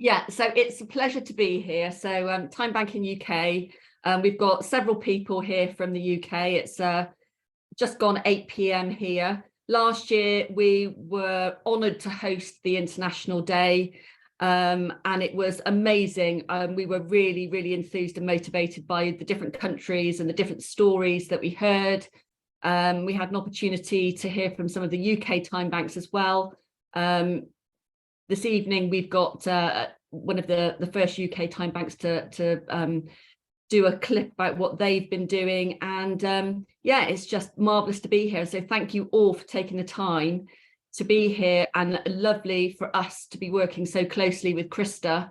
Yeah, so it's a pleasure to be here. So TimeBank in UK, we've got several people here from the UK. It's just gone 8 p.m. here. Last year, we were honoured to host the International Day, and it was amazing. We were really, really enthused and motivated by the different countries and the different stories that we heard. We had an opportunity to hear from some of the UK time banks as well. This evening, we've got one of the first UK time banks to do a clip about what they've been doing. And yeah, it's just marvelous to be here. So thank you all for taking the time to be here, and lovely for us to be working so closely with Krista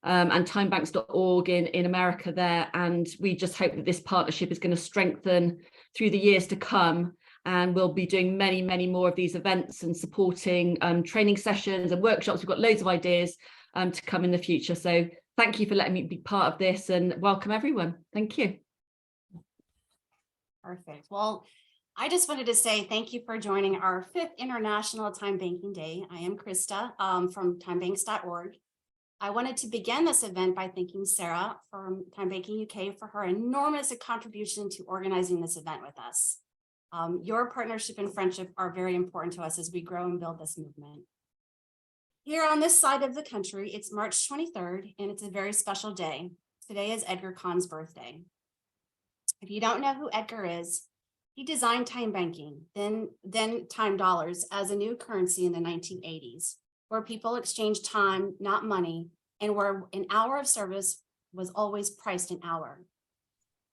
and timebanks.org in America there. And we just hope that this partnership is going to strengthen through the years to come. And we'll be doing many, many more of these events and supporting training sessions and workshops. We've got loads of ideas to come in the future. So thank you for letting me be part of this, and welcome everyone. Thank you. Perfect. Well, I just wanted to say thank you for joining our 5th International Time Banking Day. I am Krista from TimeBanks.org. I wanted to begin this event by thanking Sarah from Time Banking UK for her enormous contribution to organizing this event with us. Your partnership and friendship are very important to us as we grow and build this movement. Here on this side of the country, it's March 23rd, and it's a very special day. Today is Edgar Cahn's birthday. If you don't know who Edgar is, he designed time banking, then time dollars, as a new currency in the 1980s, where people exchanged time, not money, and where an hour of service was always priced an hour.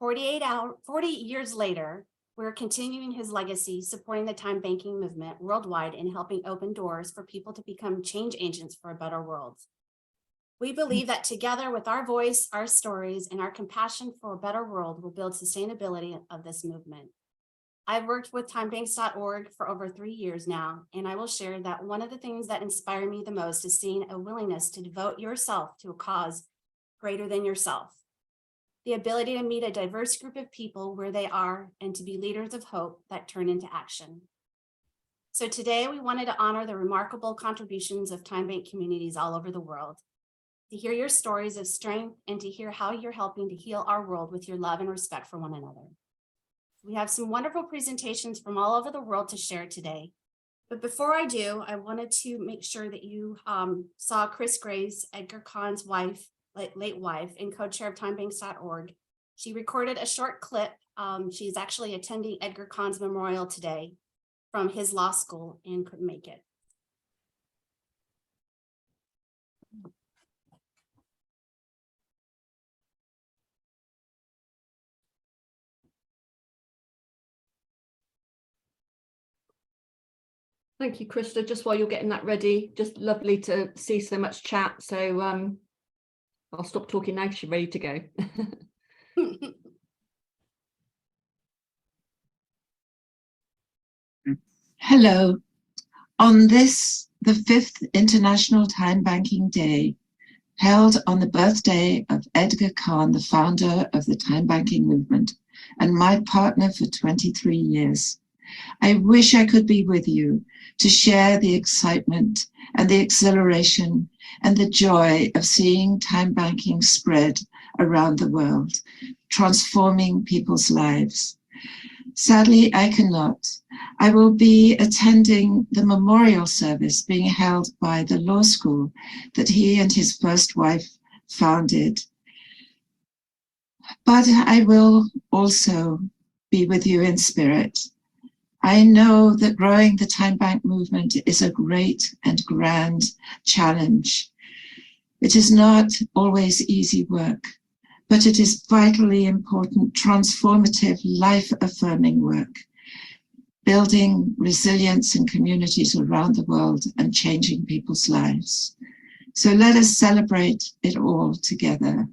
40 years later, we're continuing his legacy, supporting the time banking movement worldwide and helping open doors for people to become change agents for a better world. We believe that together with our voice, our stories, and our compassion for a better world will build sustainability of this movement. I've worked with TimeBanks.org for over 3 years now, and I will share that one of the things that inspire me the most is seeing a willingness to devote yourself to a cause greater than yourself. The ability to meet a diverse group of people where they are and to be leaders of hope that turn into action. So today we wanted to honor the remarkable contributions of time bank communities all over the world, to hear your stories of strength and to hear how you're helping to heal our world with your love and respect for one another. We have some wonderful presentations from all over the world to share today. But before I do, I wanted to make sure that you saw Chris Graves, Edgar Cahn's wife, late wife, and co-chair of TimeBanks.org. She recorded a short clip. She's actually attending Edgar Cahn's memorial today from his law school and couldn't make it. Thank you, Krista. Just while you're getting that ready, just lovely to see so much chat. So I'll stop talking now because you're ready to go. Hello. On this, the 5th International Time Banking Day, held on the birthday of Edgar Cahn, the founder of the time banking movement, and my partner for 23 years, I wish I could be with you to share the excitement and the exhilaration and the joy of seeing time banking spread around the world, transforming people's lives. Sadly, I cannot. I will be attending the memorial service being held by the law school that he and his first wife founded. But I will also be with you in spirit. I know that growing the time bank movement is a great and grand challenge. It is not always easy work, but it is vitally important, transformative, life-affirming work, building resilience in communities around the world and changing people's lives. So let us celebrate it all together.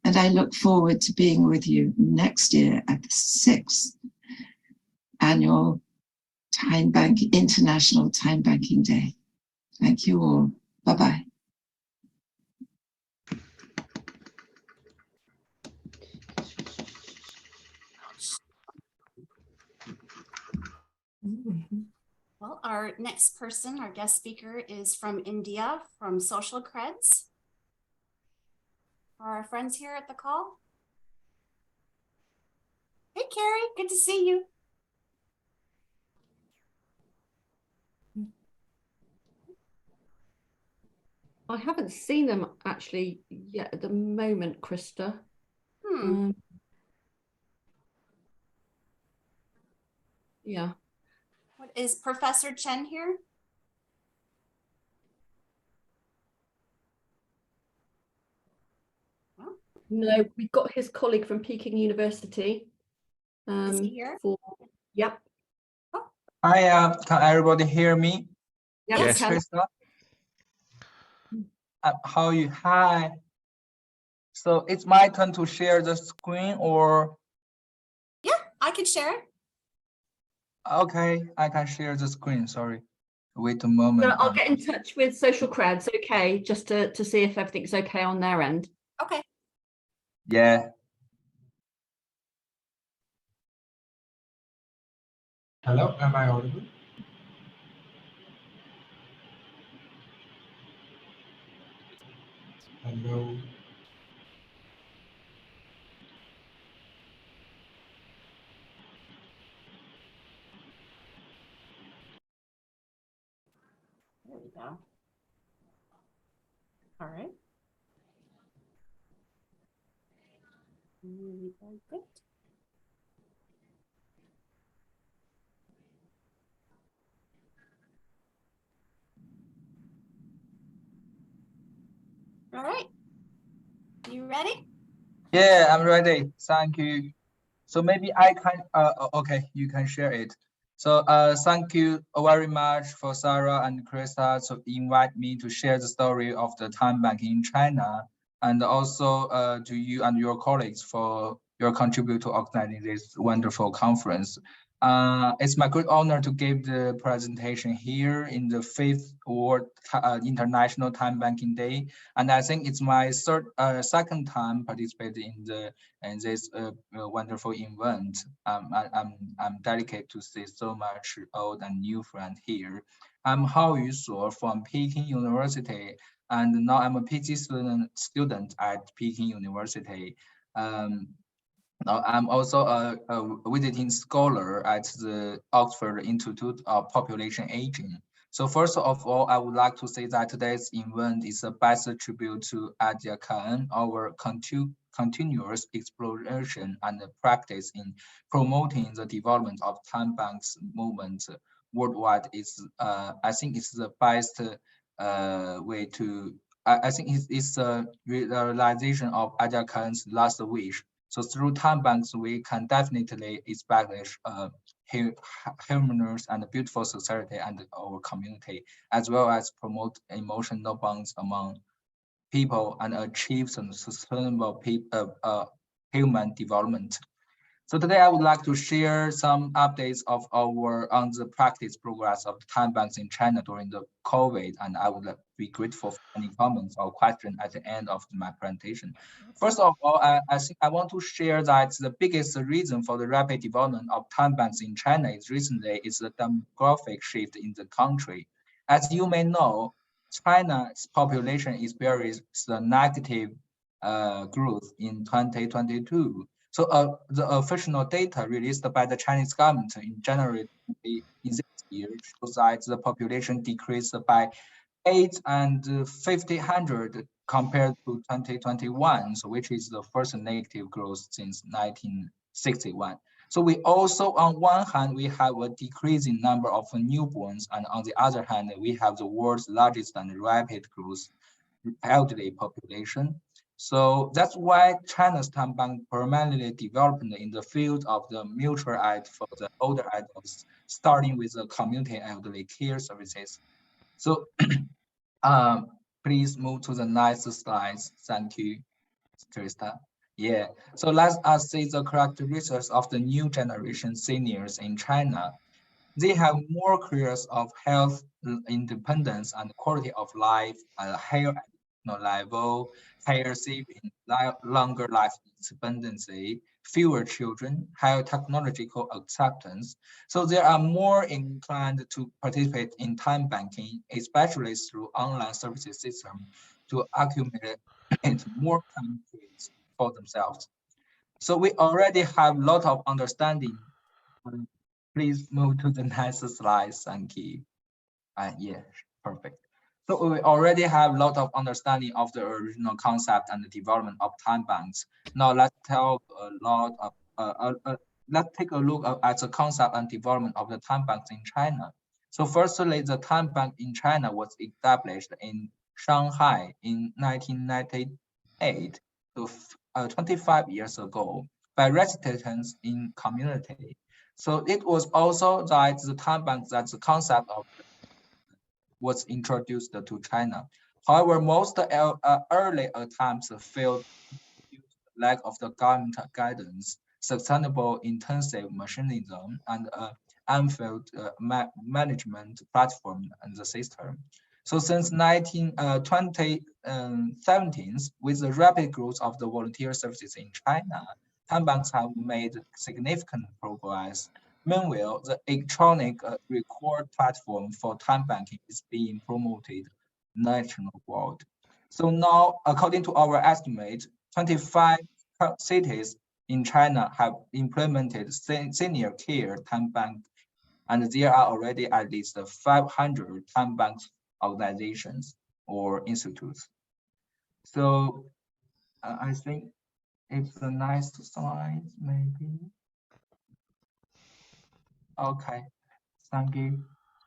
And I look forward to being with you next year at the 6th Annual International Time Banking Day. Thank you all. Bye-bye. Well, our next person, our guest speaker, is from India, from Social Creds. Are our friends here at the call? Hey, Carrie, good to see you. I haven't seen them actually yet at the moment, Krista. Yeah. What is Professor Chen here? No, we've got his colleague from Peking University. Is he here? Yep. Hi, can everybody hear me? Yep, Yes. Krista? How are you? Hi. So it's my turn to share the screen or? Yeah, I can share it. Okay, I can share the screen, sorry. Wait a moment. So I'll get in touch with Social Creds, okay, just to see if everything's okay on their end. Okay. Yeah. Hello, am I audible? Hello. There we go. All right. Very good. All right. You ready? Yeah, I'm ready. Thank you. So maybe I can, okay, you can share it. So thank you very much for Sarah and Krista to invite me to share the story of the time bank in China, and also to you and your colleagues for your contribute to organizing this wonderful conference. It's my great honor to give the presentation here in the 5th World International Time Banking Day, and I think it's my second time participating in this wonderful event. I'm dedicated to see so much old and new friends here. I'm Hao Yusuo from Peking University, and now I'm a PhD student at Peking University. Now I'm also a visiting scholar at the Oxford Institute of Population Aging. So first of all, I would like to say that today's event is a best tribute to Adia Khan, our continuous exploration and practice in promoting the development of time banks movement worldwide. Is I think it's the best way to. I think it's a realization of Adia Khan's last wish. So through time banks, we can definitely establish a harmonious and beautiful society and our community, as well as promote emotional bonds among people and achieve some sustainable human development. So today I would like to share some updates of our on the practice progress of time banks in China during the COVID, and I would be grateful for any comments or questions at the end of my presentation. First of all, I think I want to share that the biggest reason for the rapid development of time banks in China is the demographic shift in the country. As you may know, China's population experienced the negative growth in 2022. So the official data released by the Chinese government in January in this year shows that the population decreased by 850 compared to 2021, so which is the first negative growth since 1961. So we also, on one hand, we have a decreasing number of newborns, and on the other hand, we have the world's largest and rapid growth elderly population. So that's why China's time bank primarily developed in the field of the mutual aid for the older adults, starting with the community elderly care services. So please move to the next slides. Thank you, Krista. Yeah, so let us see the characteristics of the new generation seniors in China. They have more careers of health, independence, and quality of life, a higher educational level, higher saving, longer life expectancy, fewer children, higher technological acceptance. So they are more inclined to participate in time banking, especially through online services system to accumulate create more countries for themselves. So we already have a lot of understanding. Please move to the next slide. Thank you. Yeah, perfect. So we already have a lot of understanding of the original concept and the development of time banks. Now let's talk a lot of let's take a look at the concept and development of the time banks in China. So firstly, the time bank in China was established in Shanghai in 1998, so 25 years ago, by residents in community. So it was also that the time bank, that the concept of was introduced to China. However, most early attempts failed due to the lack of the government guidance, sustainable intensive machinism, and unfilled management platform and the system. So since 2017, with the rapid growth of the volunteer services in China, time banks have made significant progress. Meanwhile, the electronic record platform for time banking is being promoted nationwide. So now, according to our estimate, 25 cities in China have implemented senior care time bank, and there are already at least 500 time banks organizations or institutes. So I think it's a nice slide, maybe. Okay, thank you.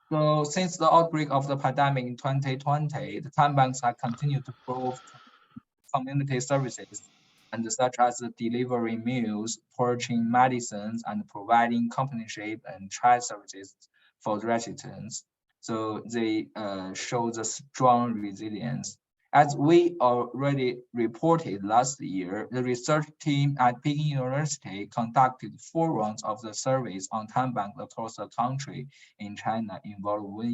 So since the outbreak of the pandemic in 2020, the time banks have continued to provide community services, and such as delivering meals, purchasing medicines, and providing companionship and child services for the residents. So they show the strong resilience. As we already reported last year, the research team at Peking University conducted 4 rounds of the surveys on time banks across the country in China, involved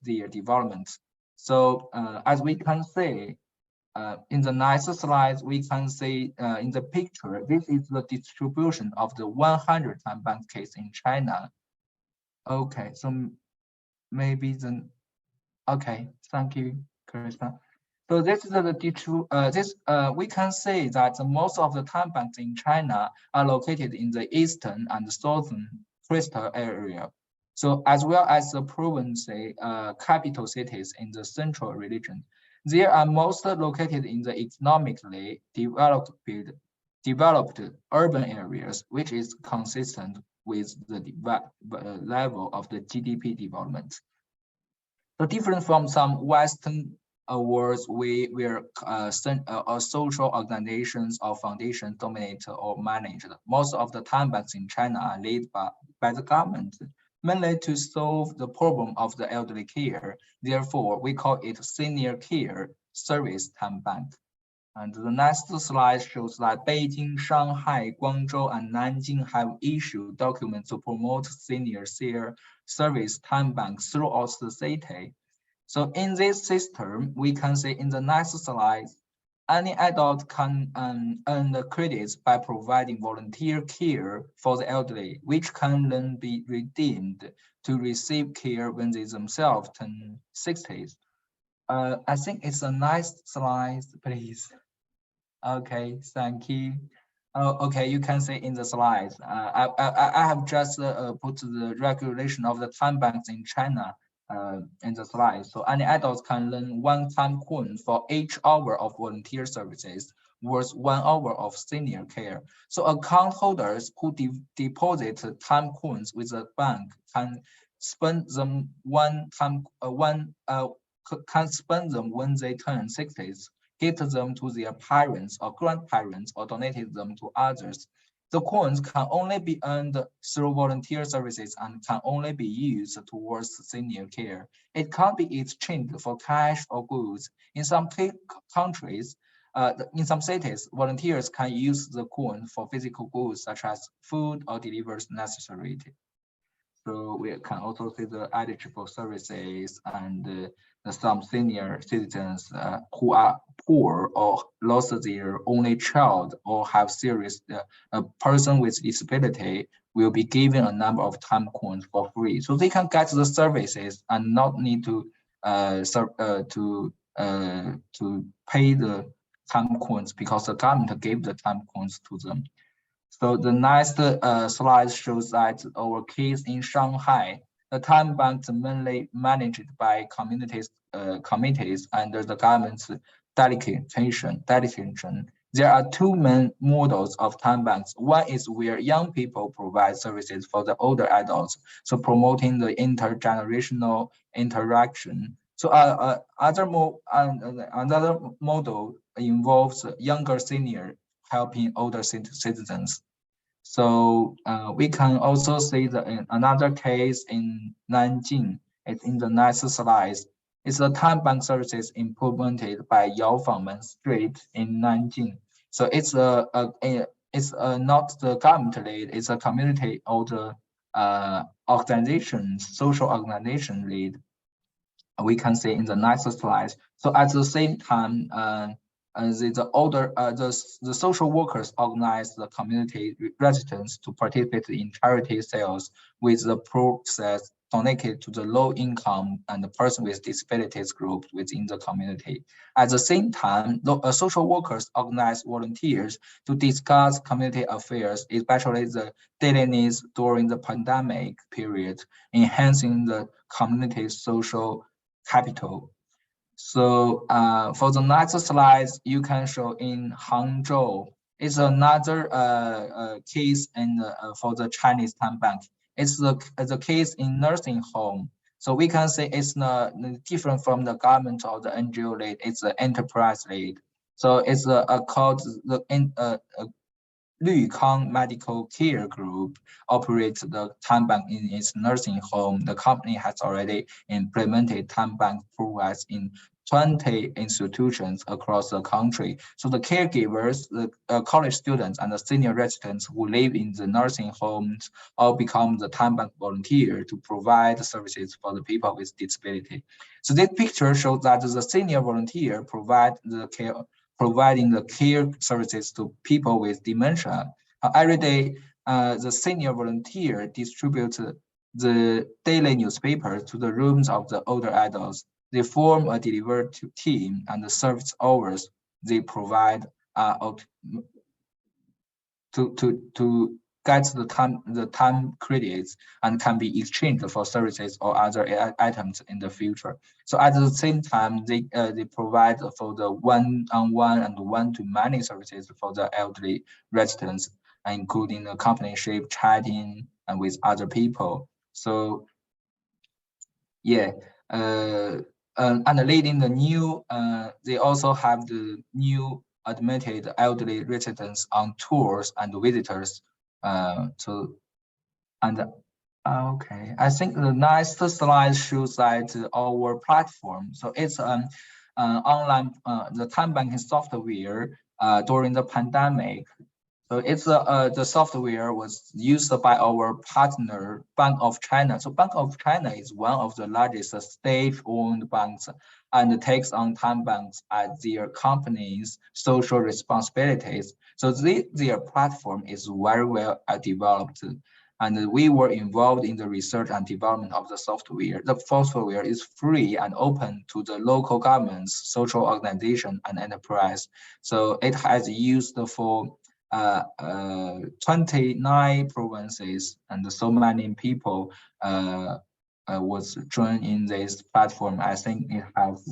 their development. So as we can see, in the next slide, we can see in the picture, this is the distribution of the 100 time bank case in China. Okay, so maybe then, okay, thank you, Krista. So this is the we can say that most of the time banks in China are located in the eastern and southern coastal area. So as well as the province capital cities in the central region. They are most located in the economically developed urban areas, which is consistent with the level of the GDP development. So different from some Western worlds where social organizations or foundations dominate or manage. Most of the time banks in China are led by the government, mainly to solve the problem of the elderly care. Therefore, we call it senior care service time bank. And the next slide shows that Beijing, Shanghai, Guangzhou, and Nanjing have issued documents to promote senior care service time banks throughout the city. So in this system, we can see in the next slide, any adult can earn the credits by providing volunteer care for the elderly, which can then be redeemed to receive care when they themselves turn 60s. I think it's a nice slide, please. Okay, thank you. Okay, you can see in the slides. I have just put the regulation of the time banks in China in the slide. So any adults can earn 1 time coin for each hour of volunteer services worth 1 hour of senior care. So account holders who deposit time coins with the bank can spend them can spend them when they turn 60s, give them to their parents or grandparents, or donated them to others. The coins can only be earned through volunteer services and can only be used towards senior care. It can't be exchanged for cash or goods. In some countries, in some cities, volunteers can use the coin for physical goods such as food or delivers necessary. So we can also see the eligible services and some senior citizens who are poor or lost their only child or have serious a person with disability will be given a number of time coins for free, so they can get the services and not need to to pay the time coins because the government gave the time coins to them. So the next slide shows that our case in Shanghai, the time banks mainly managed by communities committees under the government's delegation. There are two main models of time banks. One is where young people provide services for the older adults, so promoting the intergenerational interaction. So another model involves younger senior helping older citizens. So we can also see that in another case in Nanjing, it's in the next slide. It's the time bank services implemented by Yaofangmen Street in Nanjing. So it's not the government lead, it's a community or the social organization lead. We can see in the next slide. So at the same time, the social workers organize the community residents to participate in charity sales with the process donated to the low income and the person with disabilities group within the community. At the same time, social workers organize volunteers to discuss community affairs, especially the daily needs during the pandemic period, enhancing the community's social capital. So for the next slides, you can show in Hangzhou. It's another case for the Chinese time bank. It's the case in nursing home. So we can say it's not different from the government or the NGO lead. It's the enterprise lead. So it's called the Lükang Medical Care Group operates the time bank in its nursing home. The company has already implemented time bank programs in 20 institutions across the country. So the caregivers, the college students, and the senior residents who live in the nursing homes all become the time bank volunteer to provide services for the people with disability. So this picture shows that the senior volunteer providing the care services to people with dementia. Every day, the senior volunteer distributes the daily newspaper to the rooms of the older adults. They form a delivery team, and the service hours they provide to get the time credits and can be exchanged for services or other items in the future. So at the same time, they provide for the one-on-one and one-to-many services for the elderly residents, including the companionship, chatting, and with other people. So yeah, and leading the new, they also have the new admitted elderly residents on tours and visitors. Okay, I think the next slide shows that our platform. So it's online, the time banking software during the pandemic. So it's the software was used by our partner, Bank of China. So Bank of China is one of the largest state-owned banks and takes on time banks as their company's social responsibilities. So their platform is very well developed. And we were involved in the research and development of the software. The software is free and open to the local governments, social organization, and enterprise. So it has used for 29 provinces, and so many people was joined in this platform. I think it has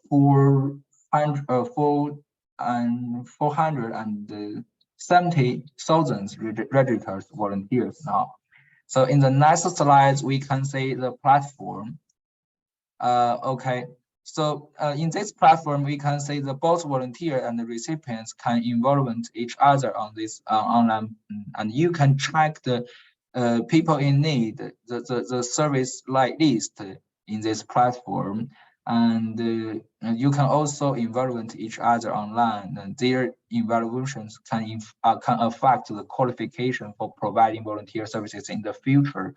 470,000 registered volunteers now. So in the next slides, we can see the platform. Okay. So in this platform, we can say that both volunteer and the recipients can involve each other on this online, and you can track the people in need, the service like list in this platform, and you can also involve each other online, and their evaluations can affect the qualification for providing volunteer services in the future.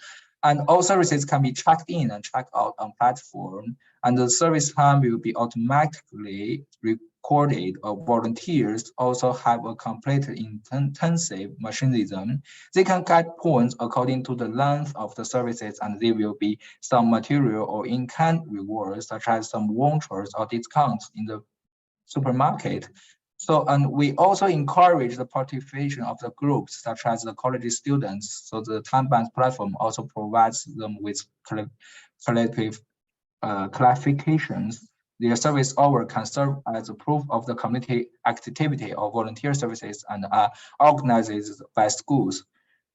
And all services can be checked in and checked out on platform. and the service time will be automatically recorded. Volunteers also have a complete intensive machinism. They can get points according to the length of the services, and there will be some material or in-kind rewards, such as some vouchers or discounts in the supermarket. So, and we also encourage the participation of the groups, such as the college students. So the TimeBank platform also provides them with collective clarifications. Their service hour can serve as a proof of the community activity or volunteer services and are organized by schools.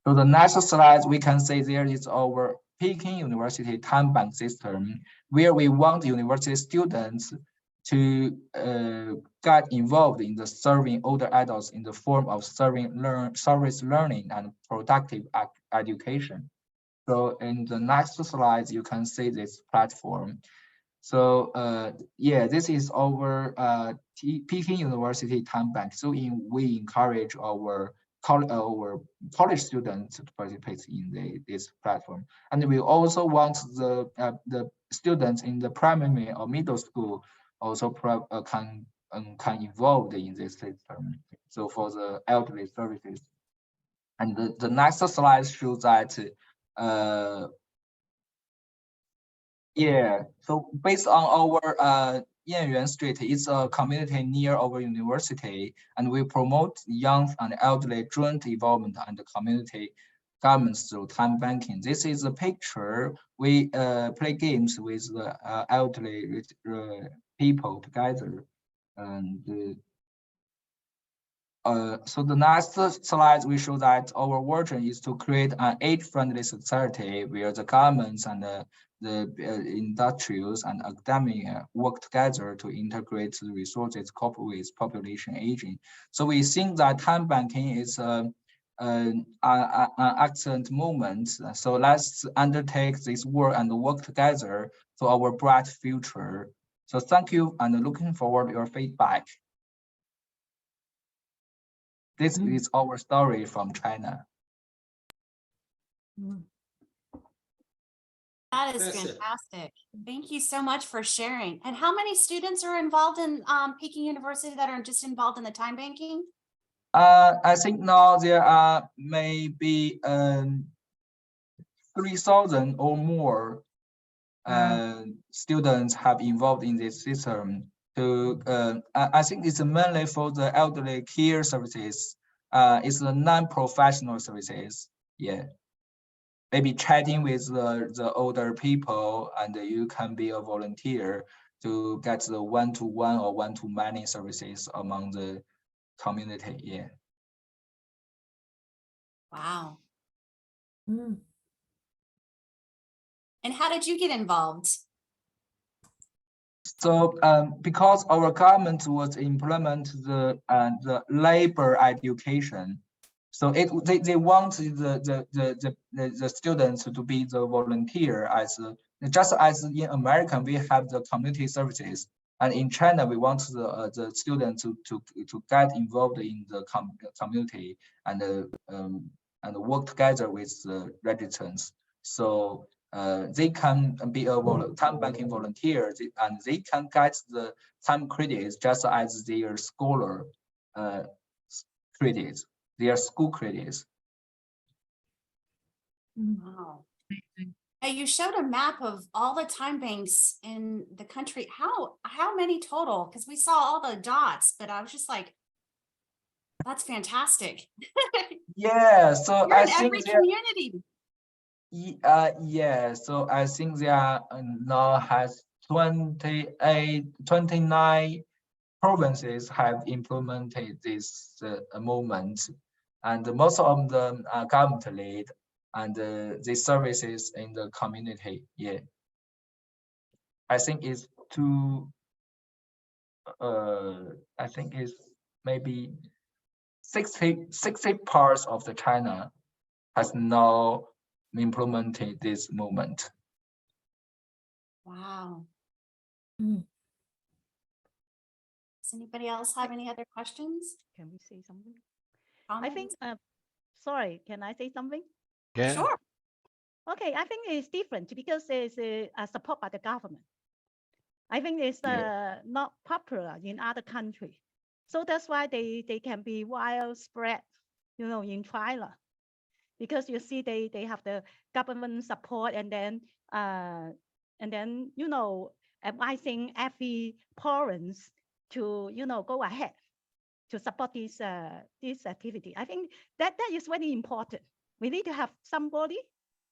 So the next slide, we can say there is our Peking University TimeBank system, where we want university students to get involved in the serving older adults in the form of service learning and productive education. So in the next slide, you can see this platform. So yeah, this is our Peking University TimeBank. So we encourage our college students to participate in this platform, and we also want the students in the primary or middle school also can involved in this system. So for the elderly services, and the next slide shows that yeah, so based on our Yanyuan Street, it's a community near our university, and we promote young and elderly joint involvement and the community governments through time banking. This is a picture. We play games with the elderly people together, and so the next slide we show that our vision is to create an age-friendly society where the governments and the industrials and academia work together to integrate the resources coupled with population aging. So we think that time banking is an excellent movement. So let's undertake this work and work together for our bright future. So thank you, and looking forward to your feedback. This is our story from China. That is fantastic. Thank you so much for sharing. And how many students are involved in Peking University that are just involved in the time banking? I think now there are maybe 3,000 or more students have involved in this system. I think it's mainly for the elderly care services. It's the non-professional services. Yeah. Maybe chatting with the older people, and you can be a volunteer to get the one-to-one or one-to-many services among the community. Yeah. Wow. And how did you get involved? So because our government was implement the labor education, so they want the students to be the volunteer as just as in America we have the community services, and in China we want the students to get involved in the community and work together with the residents. So they can be a time banking volunteer, and they can get the time credits just as their scholar credits, their school credits. Wow. Hey, you showed a map of all the time banks in the country. How many total? Because we saw all the dots, but I was just like, that's fantastic. Yeah, so You're in every community. Yeah, so I think there now has 29 provinces have implemented this movement, and most of them are government led, and the services in the community. Yeah, I think it's I think it's maybe 60 parts of the China has now implemented this movement. Wow. Does anybody else have any other questions? Can we say something? Comments? I think, sorry, can I say something? Yeah. Sure. Okay, I think it's different because it's support by the government. I think it's Yeah. not popular in other countries. So that's why they can be widespread, in China. Because you see they have the government support and then advising every province to go ahead to support this activity. I think that is very important. We need to have somebody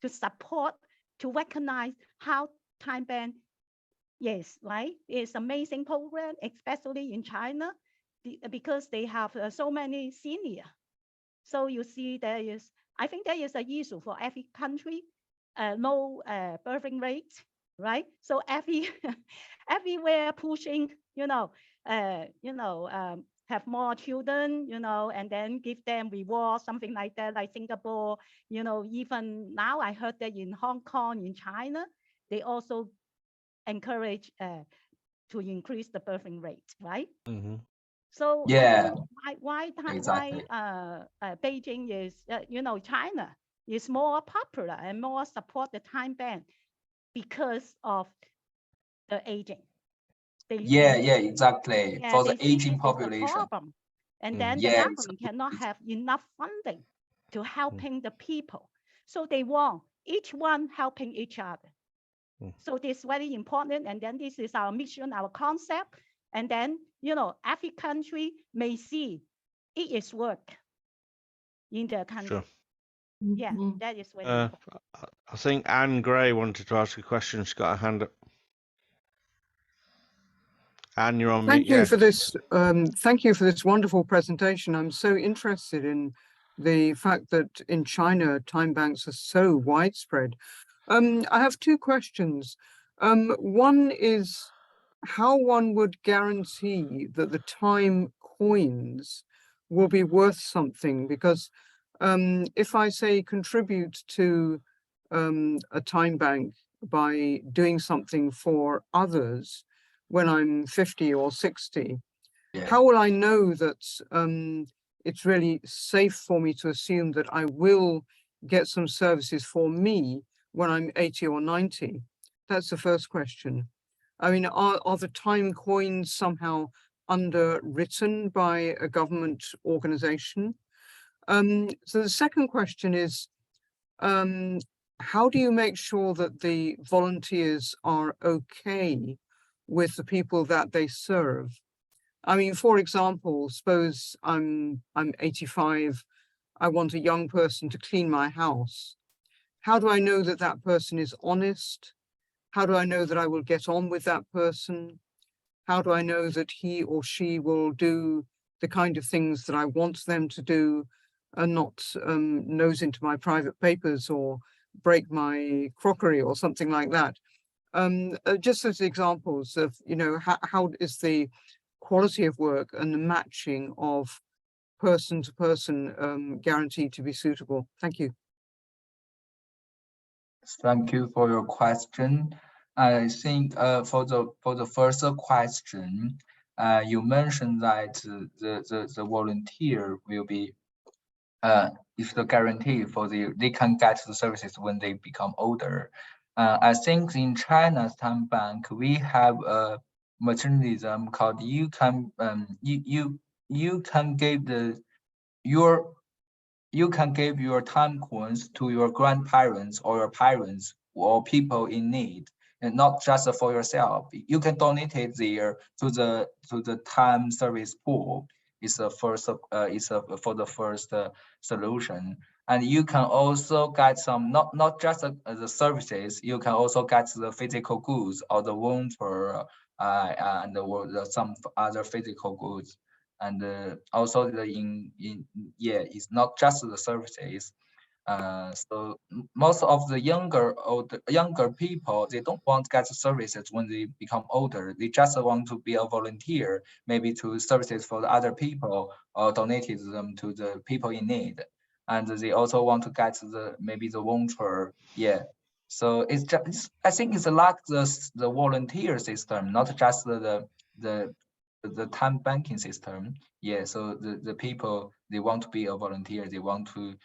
to support, to recognize how TimeBank, yes, right, is amazing program, especially in China, because they have so many senior. So you see I think there is an issue for every country, low birthing rate, right? So everywhere pushing, have more children, and then give them reward, something like that, like Singapore, even now I heard that in Hong Kong, in China, they also encourage to increase the birthing rate, right? So I Yeah, think why exactly. Beijing is China is more popular and more support the TimeBank because of the aging. Yeah, exactly. Yeah, For the they see aging this is a population. problem, and then the Yeah, government cannot have enough funding to helping the people. So they want each one helping each other. So this is very important. And then this is our mission, our concept. And then, every country may see it is work in their country. Sure. Yeah, Mhm. that is very important. I think Anne Gray wanted to ask a question. She's got a hand up. Anne, you're on mute. Thank you for this. Thank you for this wonderful presentation. I'm so interested in the fact that in China, time banks are so widespread. I have two questions. One is how one would guarantee that the time coins will be worth something, because if I say contribute to a time bank by doing something for others when I'm 50 or 60, Yeah. how will I know that it's really safe for me to assume that I will get some services for me when I'm 80 or 90? That's the first question. I mean, are the time coins somehow underwritten by a government organization? So the second question is, how do you make sure that the volunteers are okay with the people that they serve? I mean, for example, suppose I'm 85, I want a young person to clean my house. How do I know that that person is honest? How do I know that I will get on with that person? How do I know that he or she will do the kind of things that I want them to do and not nose into my private papers or break my crockery or something like that? Just as examples of, how is the quality of work and the matching of person to person guaranteed to be suitable? Thank you. Thank you for your question. I think for the first question, you mentioned that the volunteer will be if the guarantee for they can get the services when they become older. I think in China's time bank we have a mechanism called you can give you can give your time coins to your grandparents or your parents or people in need, and not just for yourself. You can donate it there to the time service pool. It's a first for the first solution. And you can also get some not just the services. You can also get the physical goods or the voucher and some other physical goods. And also it's not just the services. So most of the younger people, they don't want to get services when they become older. They just want to be a volunteer, maybe to services for the other people or donated them to the people in need. And they also want to get maybe the voucher. Yeah. So it's just, I think it's like the volunteer system, not just the time banking system. Yeah, so the people, they want to be a volunteer, they want to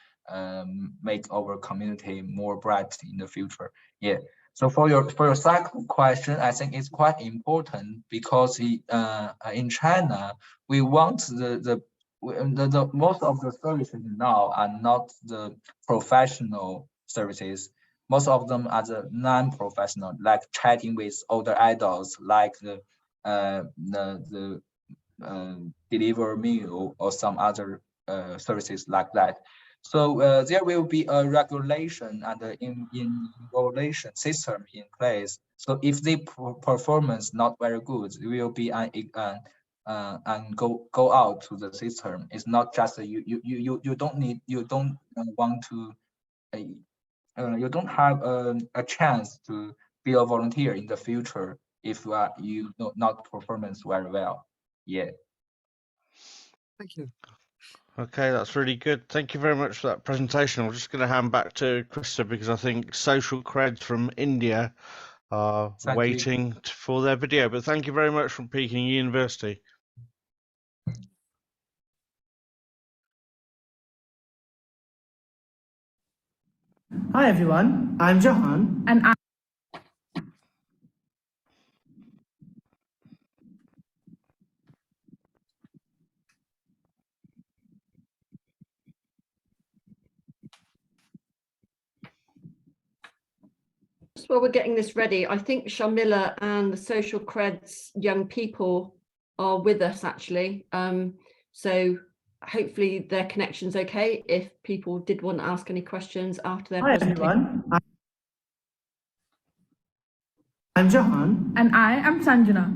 make our community more bright in the future. Yeah, So for your second question, I think it's quite important because in China we want the most of the services now are not the professional services. Most of them are the non-professional, like chatting with older adults, like the deliver meal or some other services like that. So there will be a regulation and in evaluation system in place. So if the performance not very good, it will be and go out to the system. It's not just you don't want to you don't have a chance to be a volunteer in the future if you not performance very well. Yeah. Thank you. Okay, that's really good. Thank you very much for that presentation. I'm just going to hand back to Krista because I think social creds from India are Thank you. waiting for their video. But thank you very much from Peking University. Hi everyone, I'm Jahan. And I'm Just while we're getting this ready, I think Sharmila and the Social Creds young people are with us actually. So hopefully their connection's okay if people did want to ask any questions after their Hi presentation. everyone, I'm Jahan. And I am Sanjana.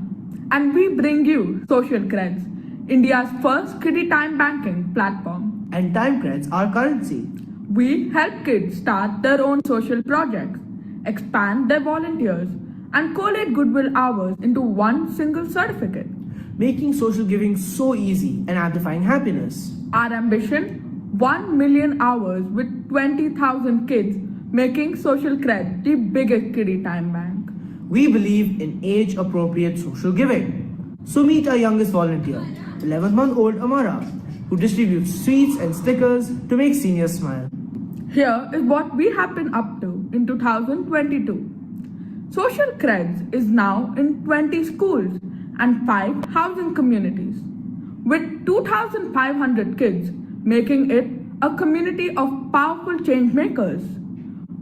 And we bring you Social Creds, India's first kiddie time banking platform. And time creds are currency. We help kids start their own social projects, expand their volunteers, and collate goodwill hours into one single certificate, making social giving so easy and amplifying happiness. Our ambition, 1 million hours with 20,000 kids, making Social Cred the biggest kiddie time bank. We believe in age-appropriate social giving. So meet our youngest volunteer, 11-month-old Amara, who distributes sweets and stickers to make seniors smile. Here is what we have been up to in 2022. Social Creds is now in 20 schools and 5 housing communities, with 2,500 kids, making it a community of powerful change makers,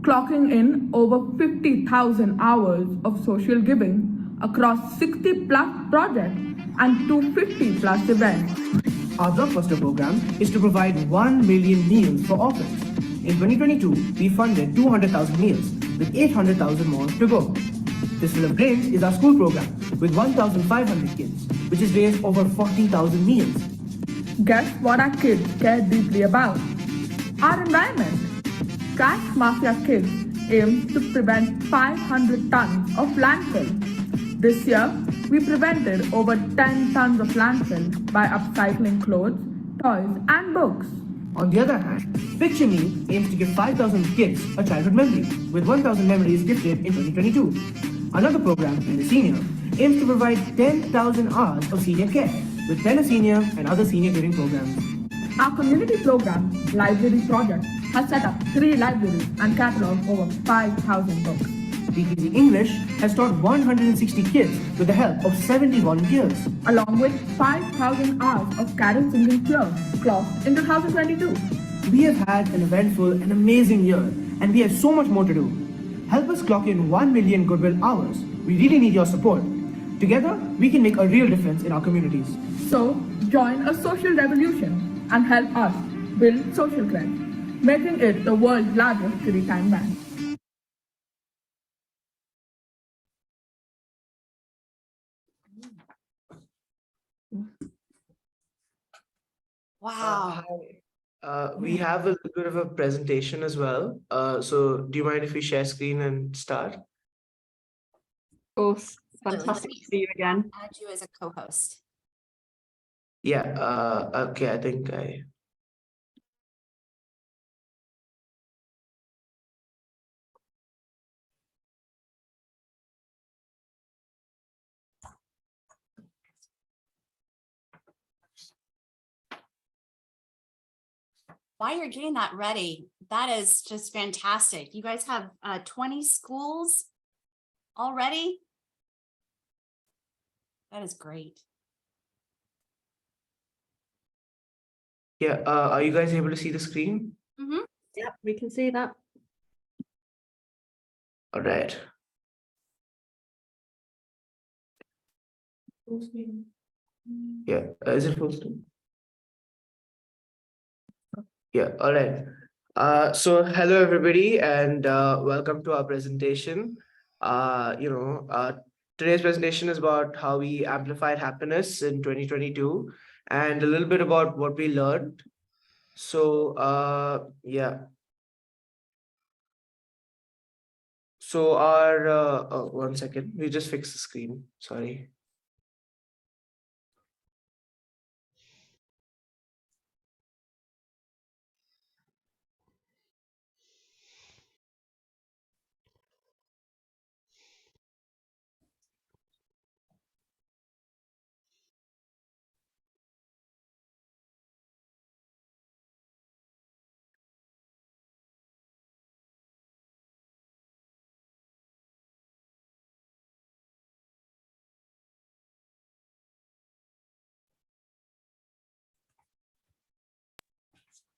clocking in over 50,000 hours of social giving across 60 plus projects and 250 plus events. Our blockbuster program is to provide 1 million meals for orphans. In 2022, we funded 200,000 meals, with 800,000 more to go. Fistful of Grains is our school program, with 1,500 kids, which has raised over 40,000 meals. Guess what our kids care deeply about? Our environment. Trash Mafia Kids aims to prevent 500 tons of landfill. This year, we prevented over 10 tons of landfill by upcycling clothes, toys, and books. On the other hand, Picture Me aims to give 5,000 kids a childhood memory, with 1,000 memories gifted in 2022. Another program, In the Senior, aims to provide 10,000 hours of senior care, with 10 a Senior and other senior caring programs. Our community program, Library Project, has set up 3 libraries and catalogued over 5,000 books. PTC English has taught 160 kids with the help of 70 volunteers, along with 5,000 hours of carol singing clocked in 2022. We have had an eventful and amazing year, and we have so much more to do. Help us clock in 1 million goodwill hours. We really need your support. Together, we can make a real difference in our communities. So, join a social revolution and help us build Social Cred, making it the world's largest kiddie time bank. Wow. Hi. We have a little bit of a presentation as well. So do you mind if we share screen and start? Of course, fantastic to see you again. Add you as a co-host. Yeah, okay, I think I... While you're getting that ready, that is just fantastic. You guys have 20 schools already? That is great. Yeah, are you guys able to see the screen? Mhm. Yep, we can see that. All right. Yeah, is it full screen? Yeah, all right. So hello everybody and welcome to our presentation. Today's presentation is about how we amplified happiness in 2022 and a little bit about what we learned. So yeah. So our oh, 1 second, we just fixed the screen. Sorry.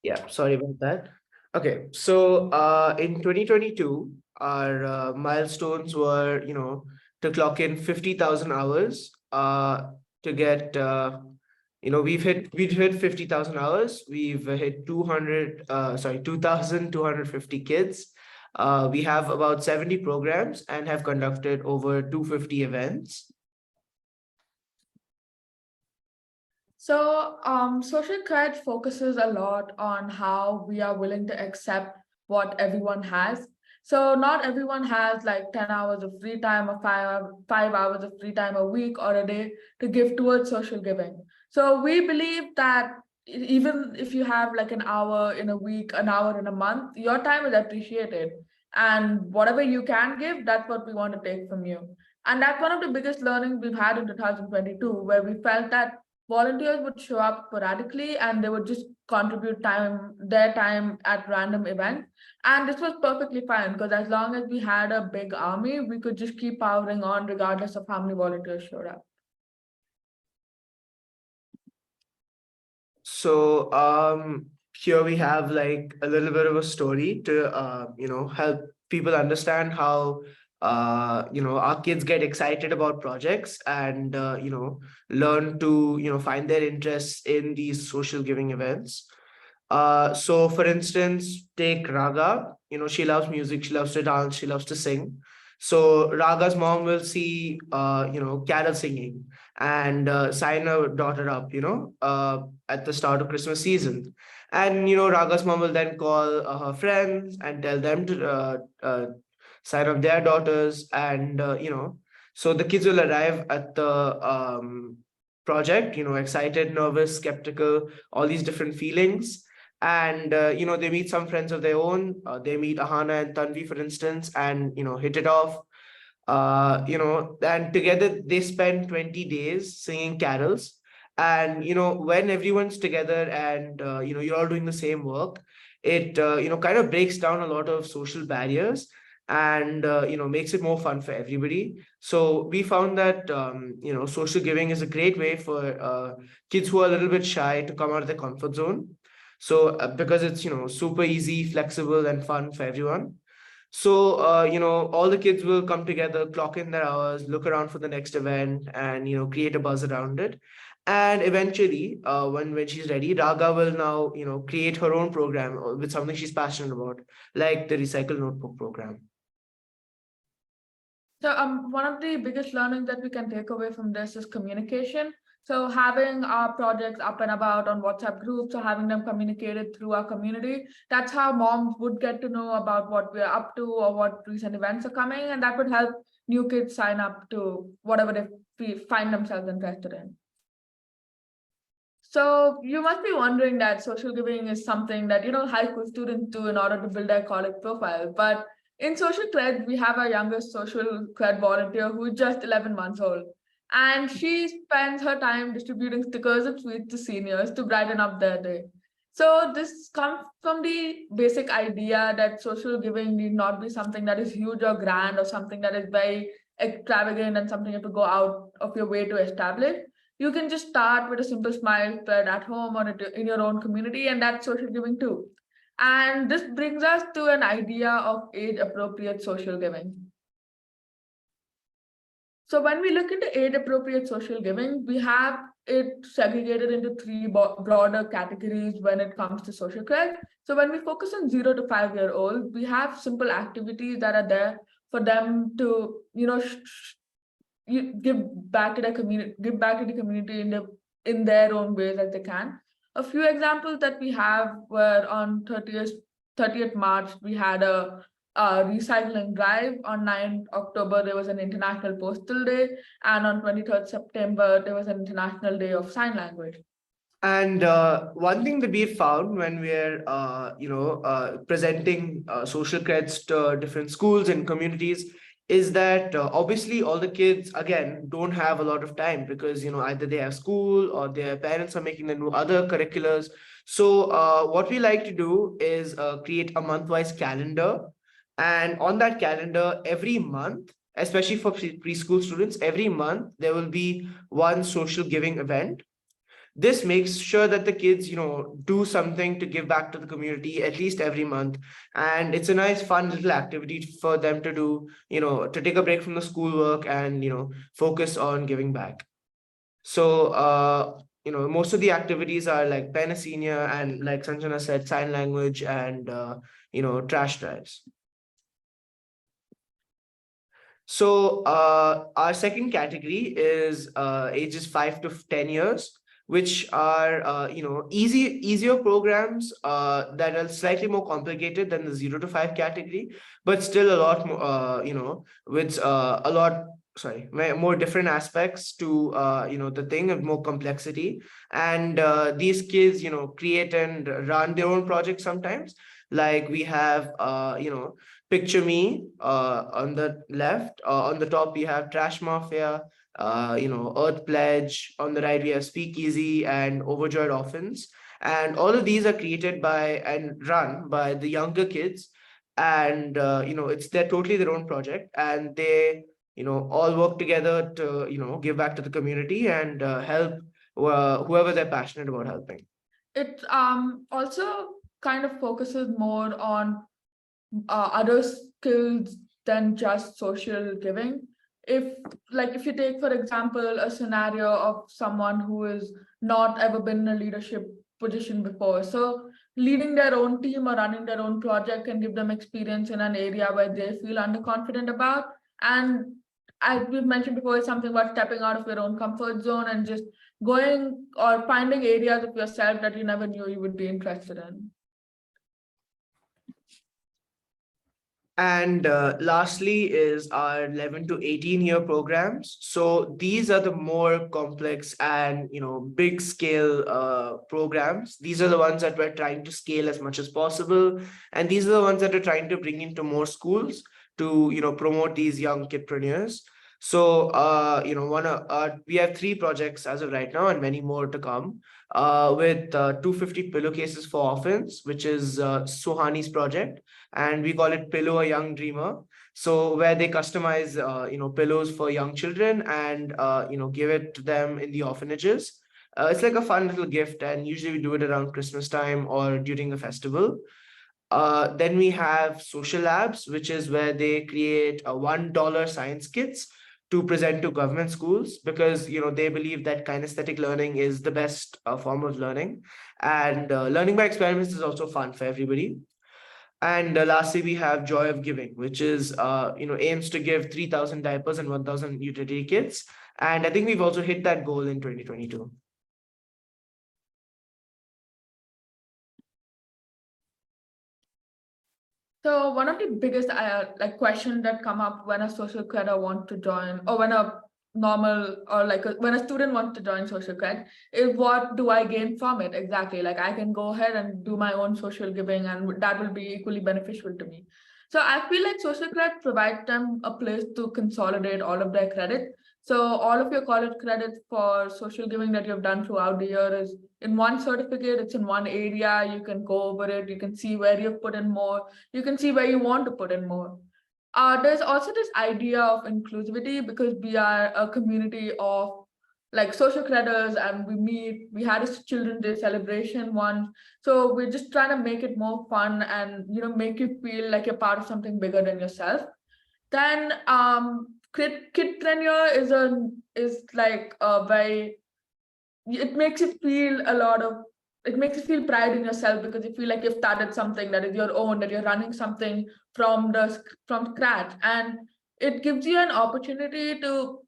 Yeah, sorry about that. Okay, so in 2022, our milestones were, to clock in 50,000 hours, to get, we've hit 50,000 hours. We've hit 2,250 kids. We have about 70 programs and have conducted over 250 events. So, social credit focuses a lot on how we are willing to accept what everyone has. So not everyone has like 10 hours of free time or 5 hours of free time a week or a day to give towards social giving. So we believe that even if you have like an hour in a week, an hour in a month, your time is appreciated. And whatever you can give, that's what we want to take from you. And that's one of the biggest learnings we've had in 2022, where we felt that volunteers would show up sporadically and they would just contribute their time at random events. And this was perfectly fine because as long as we had a big army, we could just keep powering on regardless of how many volunteers showed up. So here we have like a little bit of a story to help people understand how our kids get excited about projects and learn to find their interests in these social giving events. So for instance, take Raga. She loves music, she loves to dance, she loves to sing. So Raga's mom will see carol singing and sign her daughter up, at the start of Christmas season. And Raga's mom will then call her friends and tell them to sign up their daughters, and so the kids will arrive at the project, excited, nervous, skeptical, all these different feelings. And they meet some friends of their own. They meet Ahana and Tanvi, for instance, and hit it off. And together they spend 20 days singing carols. And when everyone's together and you're all doing the same work, it kind of breaks down a lot of social barriers and makes it more fun for everybody. So we found that social giving is a great way for kids who are a little bit shy to come out of their comfort zone. So because it's super easy, flexible, and fun for everyone. So all the kids will come together, clock in their hours, look around for the next event, and create a buzz around it. And eventually, when she's ready, Raga will now create her own program with something she's passionate about, like the Recycle Notebook program. So one of the biggest learnings that we can take away from this is communication. So having our projects up and about on WhatsApp groups or having them communicated through our community, that's how moms would get to know about what we're up to or what recent events are coming. And that would help new kids sign up to whatever they find themselves interested in. So you must be wondering that social giving is something that, high school students do in order to build their college profile. But in social cred, we have our youngest social cred volunteer who is just 11 months old. And she spends her time distributing stickers and sweets to seniors to brighten up their day. So this comes from the basic idea that social giving need not be something that is huge or grand or something that is very extravagant and something you have to go out of your way to establish. You can just start with a simple smile spread at home or in your own community, and that's social giving too. And this brings us to an idea of age-appropriate social giving. So when we look into age-appropriate social giving, we have it segregated into three broader categories when it comes to social credit. So when we focus on 0 to 5-year-old, we have simple activities that are there for them to, you give back to the community in their own ways as they can. A few examples that we have were on 30th March, we had a recycling drive. On 9th October, there was an International Postal Day. And on 23rd September, there was an International Day of Sign Language. And one thing that we found when we're, presenting social credits to different schools and communities is that obviously all the kids, again, don't have a lot of time because, either they have school or their parents are making them do other curriculars. So what we like to do is create a month-wise calendar. And on that calendar, every month, especially for preschool students, every month, there will be one social giving event. This makes sure that the kids, do something to give back to the community at least every month. And it's a nice, fun little activity for them to do, to take a break from the schoolwork and, focus on giving back. So, most of the activities are like pen a senior and, like Sanjana said, sign language and, trash drives. So our second category is ages 5 to 10 years, which are easier programs that are slightly more complicated than the 0 to 5 category, but still a lot more with a lot more different aspects to the thing of more complexity. And these kids create and run their own projects sometimes. Like we have Picture Me on the left. On the top we have Trash Mafia, Earth Pledge. On the right we have Speakeasy and Overjoyed Orphans. And all of these are created by and run by the younger kids. And they're totally their own project, and they all work together to give back to the community and help whoever they're passionate about helping. It also kind of focuses more on other skills than just social giving. If you take, for example, a scenario of someone who has not ever been in a leadership position before, so leading their own team or running their own project can give them experience in an area where they feel underconfident about. And as we've mentioned before, it's something about stepping out of your own comfort zone and just going or finding areas of yourself that you never knew you would be interested in. And lastly is our 11 to 18-year programs. So these are the more complex and big scale programs. These are the ones that we're trying to scale as much as possible. And these are the ones that we're trying to bring into more schools to promote these young kidpreneurs. So we have 3 projects as of right now and many more to come. With 250 pillowcases for orphans, which is Suhani's project. And we call it Pillow a Young Dreamer. So where they customize pillows for young children and give it to them in the orphanages. It's like a fun little gift, and usually we do it around Christmas time or during a festival. Then we have Social Labs, which is where they create a $1 science kits to present to government schools, because they believe that kinesthetic learning is the best form of learning, and learning by experiments is also fun for everybody. And lastly, we have Joy of Giving, which is aims to give 3,000 diapers and 1,000 utility kits. And I think we've also hit that goal in 2022. So one of the biggest questions that come up when a social credit wants to join, or when a normal or when a student wants to join social credit, is what do I gain from it exactly? Like, I can go ahead and do my own social giving, and that will be equally beneficial to me. So I feel like social credit provides them a place to consolidate all of their credit. So all of your college credits for social giving that you've done throughout the year is in one certificate. It's in one area. You can go over it. You can see where you've put in more. You can see where you want to put in more. there's also this idea of inclusivity because we are a community of like social creditors and we had a Children's Day celebration once. So we're just trying to make it more fun and, make you feel like you're part of something bigger than yourself. Then kid tenure is like a very, it makes you feel it makes you feel pride in yourself because you feel like you've started something that is your own, that you're running something from scratch, and it gives you an opportunity to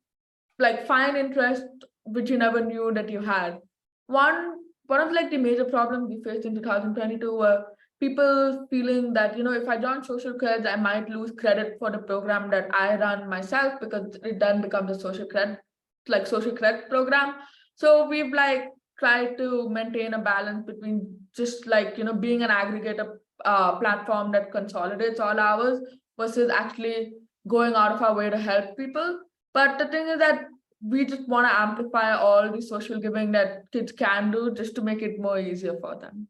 like find interest which you never knew that you had. One of like the major problems we faced in 2022 were people feeling that, if I join social credits, I might lose credit for the program that I run myself because it then becomes a social credit program. So we've like tried to maintain a balance between just like, being an aggregator platform that consolidates all hours versus actually going out of our way to help people. But the thing is that we just want to amplify all the social giving that kids can do just to make it more easier for them.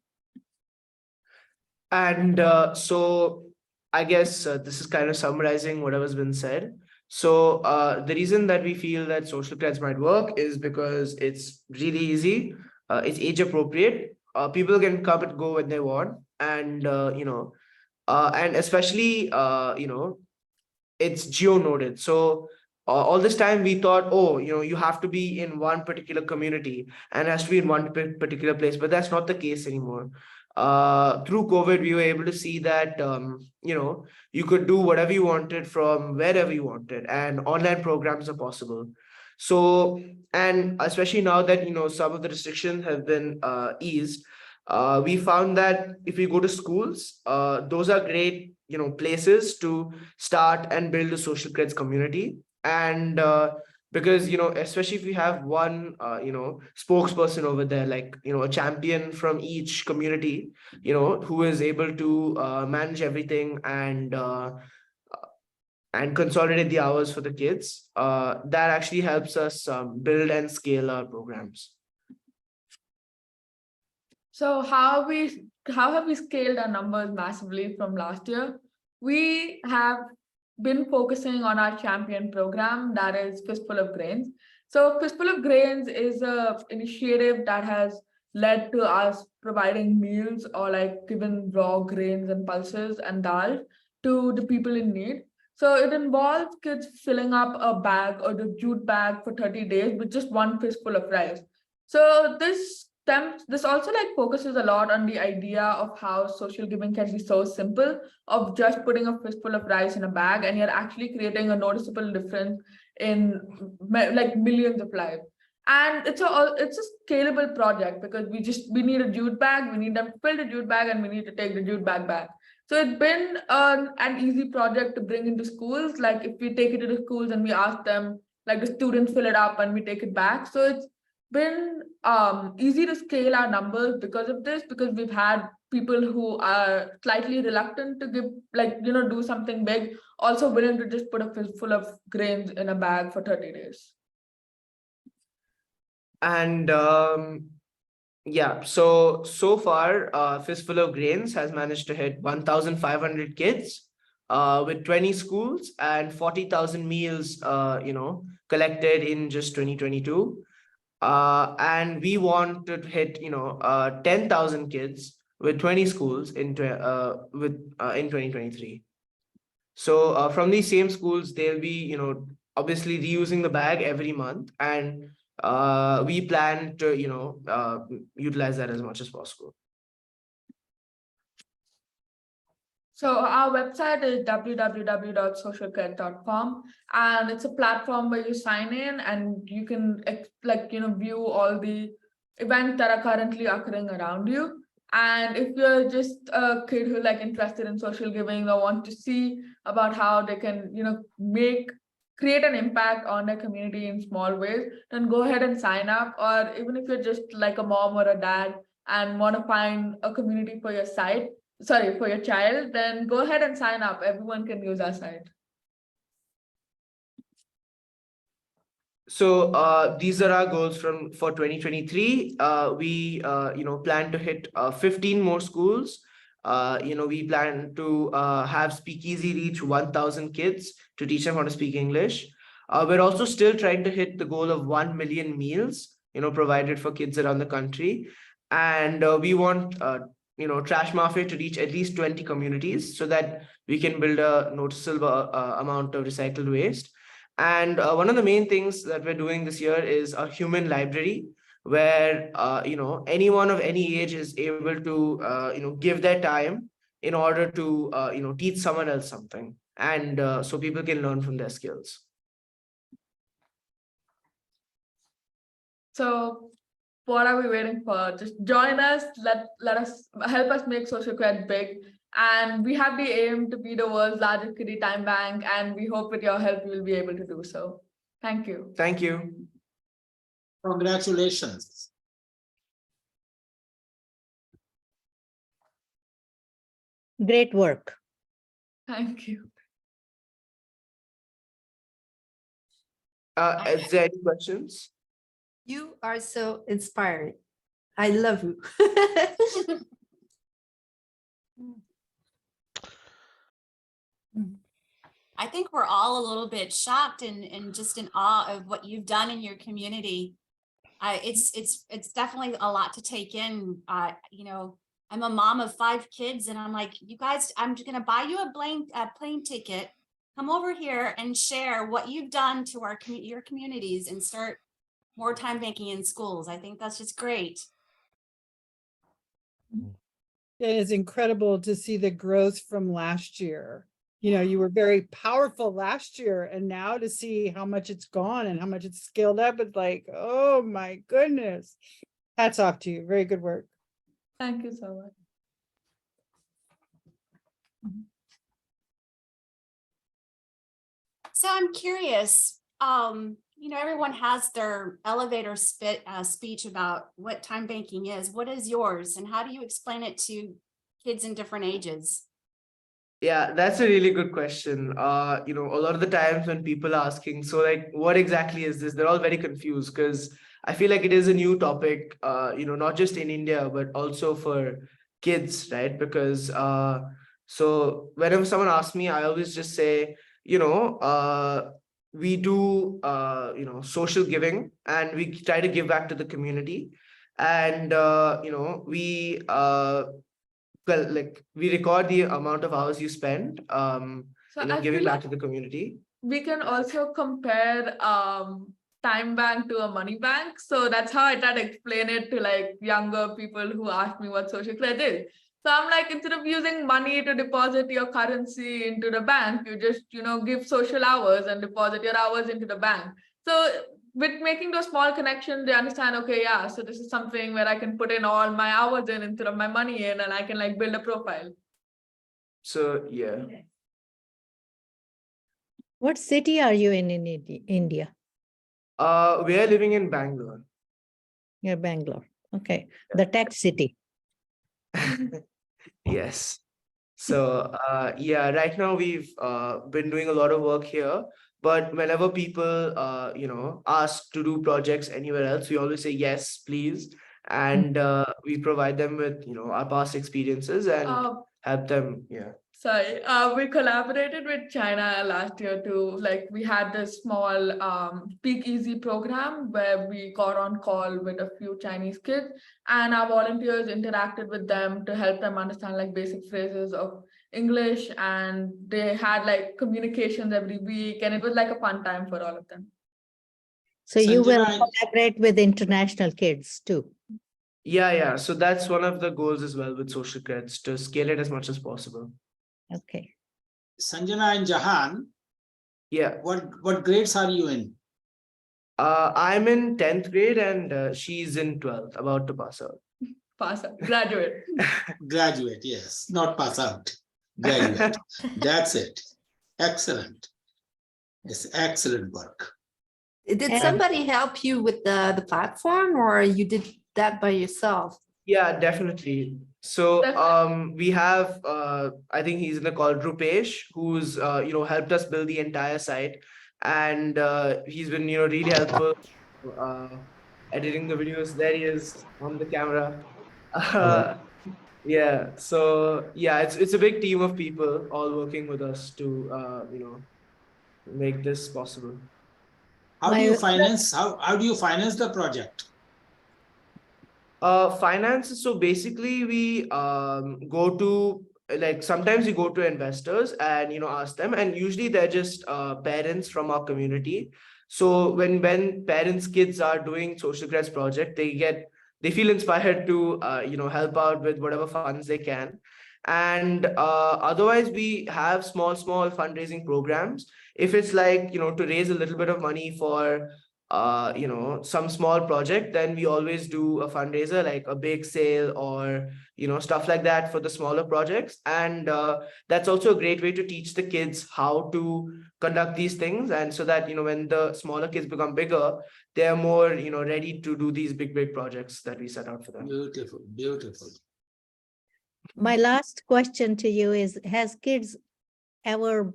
And so I guess this is kind of summarizing whatever's been said. So the reason that we feel that social credits might work is because it's really easy, it's age appropriate, people can come and go when they want, and and especially it's geo-noded. So all this time we thought, oh, you have to be in one particular community and it has to be in one particular place, but that's not the case anymore. Through COVID, we were able to see that you could do whatever you wanted from wherever you wanted, and online programs are possible. So, and especially now that some of the restrictions have been eased, we found that if we go to schools, those are great places to start and build a social credits community. And because especially if we have one spokesperson over there, like a champion from each community, who is able to manage everything and consolidate the hours for the kids, that actually helps us build and scale our programs. So how have we scaled our numbers massively from last year? We have been focusing on our champion program, that is Fistful of Grains. So Fistful of Grains is a initiative that has led to us providing meals or like given raw grains and pulses and dal to the people in need. So it involves kids filling up a bag or the jute bag for 30 days with just one fistful of rice. So this also like focuses a lot on the idea of how social giving can be so simple, of just putting a fistful of rice in a bag and you're actually creating a noticeable difference in like millions of lives. And it's a scalable project because we need a jute bag, we need them to fill the jute bag, and we need to take the jute bag back. So it's been an easy project to bring into schools. Like if we take it to the schools and we ask them, like the students fill it up and we take it back. So it's been easy to scale our numbers because of this, because we've had people who are slightly reluctant to give, like, do something big, also willing to just put a fistful of grains in a bag for 30 days. And yeah, so far, Fistful of Grains has managed to hit 1,500 kids with 20 schools and 40,000 meals, collected in just 2022. And we want to hit 10,000 kids with 20 schools in 2023. So from these same schools, they'll be obviously reusing the bag every month, and we plan to utilize that as much as possible. So our website is www.socialcredit.com, and it's a platform where you sign in and you can view all the events that are currently occurring around you. And if you're just a kid who's like interested in social giving or want to see about how they can create an impact on their community in small ways, then go ahead and sign up. Or even if you're just like a mom or a dad and want to find a community for your for your child, then go ahead and sign up. Everyone can use our site. So these are our goals for 2023. We plan to hit 15 more schools we plan to have Speakeasy reach 1,000 kids to teach them how to speak English. We're also still trying to hit the goal of 1 million meals, provided for kids around the country. And we want, Trash Mafia to reach at least 20 communities so that we can build a noticeable amount of recycled waste. And one of the main things that we're doing this year is a human library where, anyone of any age is able to, give their time in order to, teach someone else something. And so people can learn from their skills. So what are we waiting for? Just join us, let us help us make social credit big. And we have the aim to be the world's largest kiddie time bank, and we hope with your help we will be able to do so. Thank you. Thank you. Congratulations. Great work. Thank you. Is there any questions? You are so inspiring. I love you. I think we're all a little bit shocked and just in awe of what you've done in your community. It's definitely a lot to take in. I'm a mom of 5 kids, and I'm like, you guys, I'm just gonna buy you a plane ticket. Come over here and share what you've done to your communities and start more time banking in schools. I think that's just great. It is incredible to see the growth from last year. You were very powerful last year, and now to see how much it's gone and how much it's scaled up, it's like, oh my goodness. Hats off to you. Very good work. Thank you so much. So I'm curious, everyone has their elevator speech about what time banking is. What is yours, and how do you explain it to kids in different ages? Yeah, that's a really good question. A lot of the times when people are asking, so like, what exactly is this? They're all very confused because I feel like it is a new topic, not just in India, but also for kids, right? Because so whenever someone asks me, I always just say, we do, social giving, and we try to give back to the community. And, we we record the amount of hours you spend, giving back to the community. We can also compare time bank to a money bank. So that's how I try to explain it to like younger people who ask me what social credit is. So I'm like, instead of using money to deposit your currency into the bank, you just, give social hours and deposit your hours into the bank. So with making those small connections, they understand, okay, yeah, so this is something where I can put in all my hours in instead of my money in, and I can like build a profile. So, yeah. What city are you in India? We are living in Bangalore. You're Bangalore. Okay. The tech city. Yes. So, right now we've been doing a lot of work here. But whenever people, ask to do projects anywhere else, we always say, yes, please. And we provide them with, our past experiences and help them. Yeah. Sorry, we collaborated with China last year too. Like we had this small Speakeasy program where we got on call with a few Chinese kids, and our volunteers interacted with them to help them understand like basic phrases of English, and they had like communications every week, and it was like a fun time for all of them. So you will collaborate with international kids too. Yeah. So that's one of the goals as well with social credits, to scale it as much as possible. Okay. Sanjana and Jahan. Yeah. What grades are you in? I'm in 10th grade and she's in 12th, about to pass out. Pass out, graduate. Graduate, yes, not pass out. Graduate. That's it. Excellent. It's excellent work. Did somebody help you with the platform, or you did that by yourself? Yeah, definitely. So we have I think he's in the call, Rupesh, who's helped us build the entire site, and he's been really helpful editing the videos. There he is on the camera. Yeah, so yeah, it's a big team of people all working with us to make this possible. How do you finance? How do you finance the project? Finance. So basically, we go to, like, sometimes we go to investors and ask them, and usually they're just parents from our community. So when parents' kids are doing social credits project, they feel inspired to help out with whatever funds they can. And otherwise, we have small fundraising programs. If it's like to raise a little bit of money for some small project, then we always do a fundraiser, like a bake sale or stuff like that for the smaller projects. And that's also a great way to teach the kids how to conduct these things, and so that when the smaller kids become bigger, they're more ready to do these big projects that we set out for them. Beautiful, beautiful. My last question to you is, has kids ever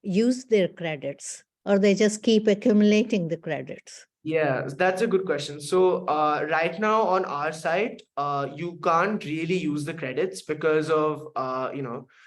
used their credits, or they just keep accumulating the credits? Yeah, that's a good question. So right now on our site, you can't really use the credits because of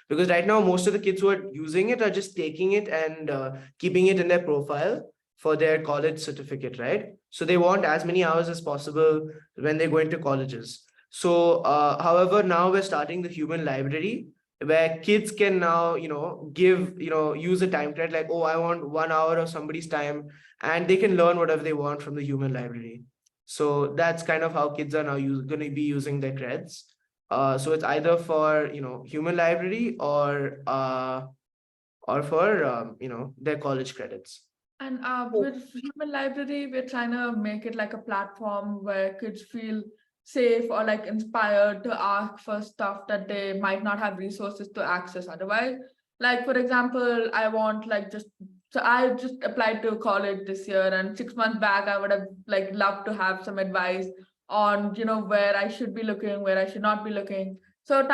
because right now most of the kids who are using it are just taking it and keeping it in their profile for their college certificate, right? So they want as many hours as possible when they go into colleges. So however, now we're starting the human library, where kids can now use a time credit, like, oh, I want 1 hour of somebody's time, and they can learn whatever they want from the human library. So that's kind of how kids are now going to be using their creds. So it's either for human library or for their college credits. And with Human Library, we're trying to make it like a platform where kids feel safe or like inspired to ask for stuff that they might not have resources to access otherwise. Like, for example, I just applied to college this year, and 6 months back, I would have like loved to have some advice on, where I should be looking, where I should not be looking. So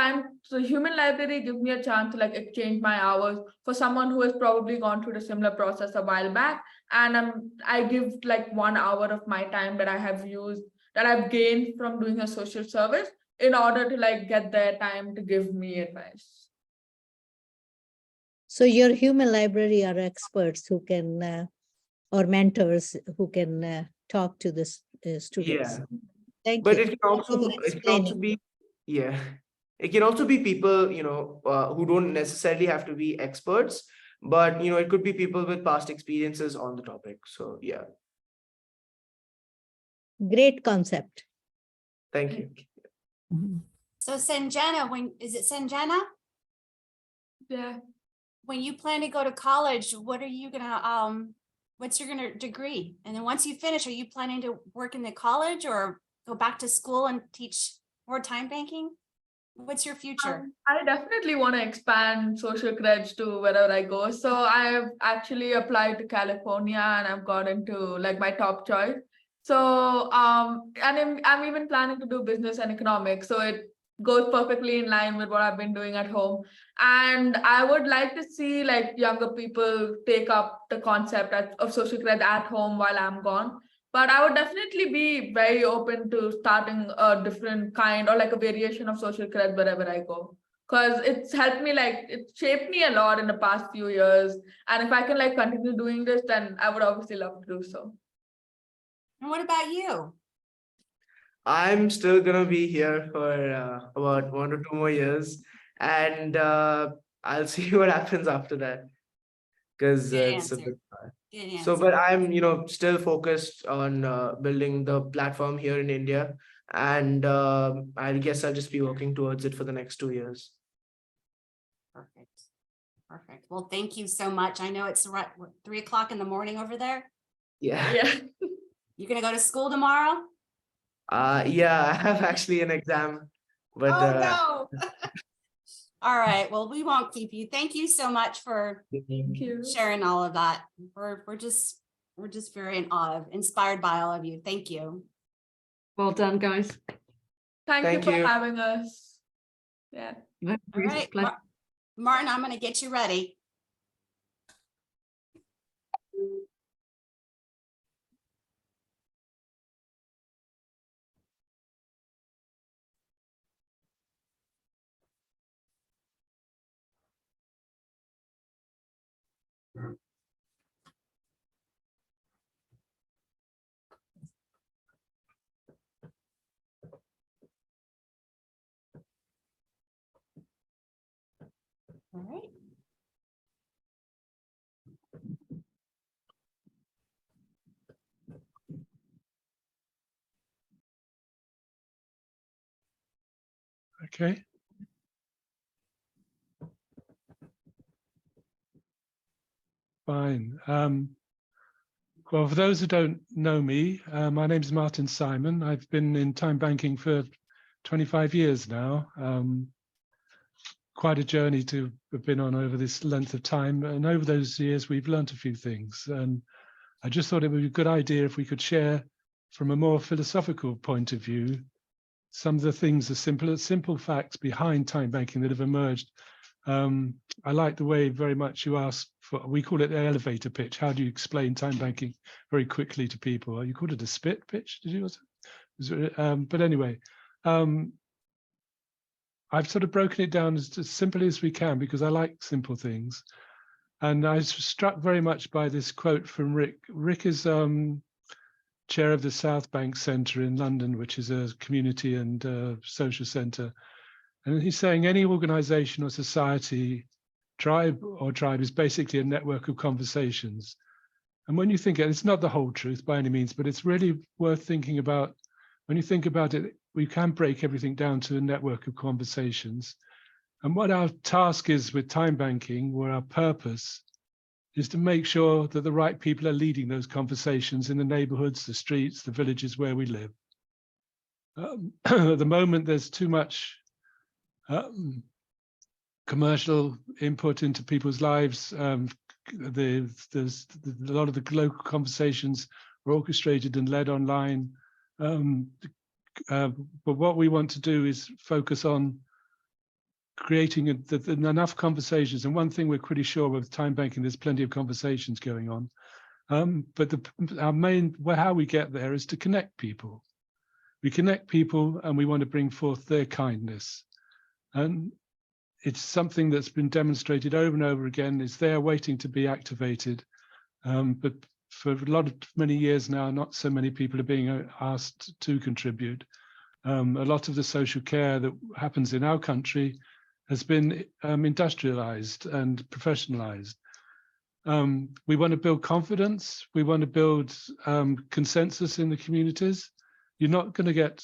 Human Library gives me a chance to like exchange my hours for someone who has probably gone through the similar process a while back. And I give like 1 hour of my time that I have used, that I've gained from doing a social service, in order to like get their time to give me advice. So your human library are experts who can, or mentors who can talk to the students. Yeah. Thank But you. it can also be, yeah, it can also be people who don't necessarily have to be experts, but it could be people with past experiences on the topic. So yeah. Great concept. Thank you. So Sanjana, is it Sanjana? Yeah. When you plan to go to college, what are you gonna what's your degree? And then once you finish, are you planning to work in the college or go back to school and teach more time banking? What's your future? I definitely want to expand social creds to wherever I go. So I have actually applied to California, and I've got into like my top choice. So and I'm even planning to do business and economics. So it goes perfectly in line with what I've been doing at home. And I would like to see like younger people take up the concept of social credit at home while I'm gone. But I would definitely be very open to starting a different kind or like a variation of social credit wherever I go. Because it's helped me, like it shaped me a lot in the past few years. And if I can like continue doing this, then I would obviously love to do so. And what about you? I'm still gonna be here for about 1 to 2 more years, and I'll see what happens after that, because it's a bit hard. So, but I'm still focused on building the platform here in India, and I guess I'll just be working towards it for the next 2 years. Perfect. Well, thank you so much. I know it's 3 o'clock in the morning over there. Yeah. You're gonna go to school tomorrow? Yeah, I have actually an exam, but no. All right. Well, we won't keep you. Thank you so much for sharing all of that. We're just very inspired by all of you. Thank you. Well done, guys. Thank you for having us. Yeah. All right, Martin, I'm going to get you ready. Okay. Fine. Well, for those who don't know me, my name is Martin Simon. I've been in time banking for 25 years now. Quite a journey to have been on over this length of time. And over those years, we've learned a few things. And I just thought it would be a good idea if we could share from a more philosophical point of view, some of the things, the simple facts behind time banking that have emerged. I like the way very much you asked for, we call it the elevator pitch. How do you explain time banking very quickly to people? You called it a spit pitch, did you? But anyway, I've sort of broken it down as simply as we can because I like simple things. And I was struck very much by this quote from Rick. Rick is chair of the South Bank Centre in London, which is a community and social centre. And he's saying any organization or society, tribe is basically a network of conversations. And when you think it's not the whole truth by any means, but it's really worth thinking about. When you think about it, we can break everything down to a network of conversations. And what our task is with time banking, or our purpose, is to make sure that the right people are leading those conversations in the neighborhoods, the streets, the villages where we live. At the moment, there's too much commercial input into people's lives. There's a lot of the local conversations are orchestrated and led online. But what we want to do is focus on creating enough conversations. And one thing we're pretty sure with time banking, there's plenty of conversations going on. But our main, how we get there is to connect people. We connect people and we want to bring forth their kindness. And it's something that's been demonstrated over and over again. It's there waiting to be activated. But for many years now, not so many people are being asked to contribute. A lot of the social care that happens in our country has been industrialized and professionalized. We want to build confidence. We want to build consensus in the communities. You're not going to get,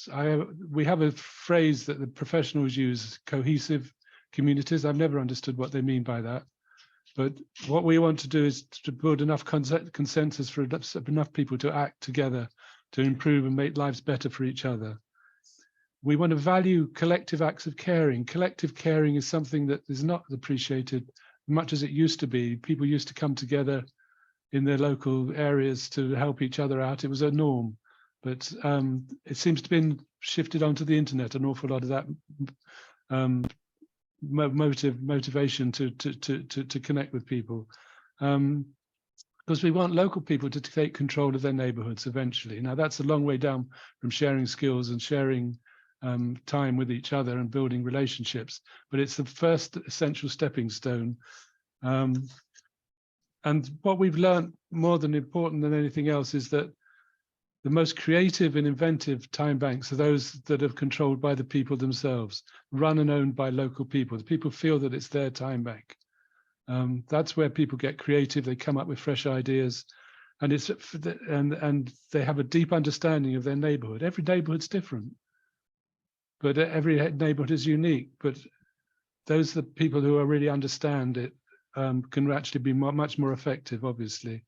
we have a phrase that the professionals use, cohesive communities. I've never understood what they mean by that. But what we want to do is to build enough consensus for enough people to act together to improve and make lives better for each other. We want to value collective acts of caring. Collective caring is something that is not appreciated much as it used to be. People used to come together in their local areas to help each other out. It was a norm, but it seems to have been shifted onto the internet, an awful lot of that motivation to connect with people. Because we want local people to take control of their neighborhoods eventually. Now that's a long way down from sharing skills and sharing time with each other and building relationships, but it's the first essential stepping stone. And what we've learned more than important than anything else is that the most creative and inventive time banks are those that are controlled by the people themselves, run and owned by local people. The people feel that it's their time bank. That's where people get creative. They come up with fresh ideas, and and they have a deep understanding of their neighborhood. Every neighborhood's different, but every neighborhood is unique. But those are the people who really understand it can actually be much more effective, obviously.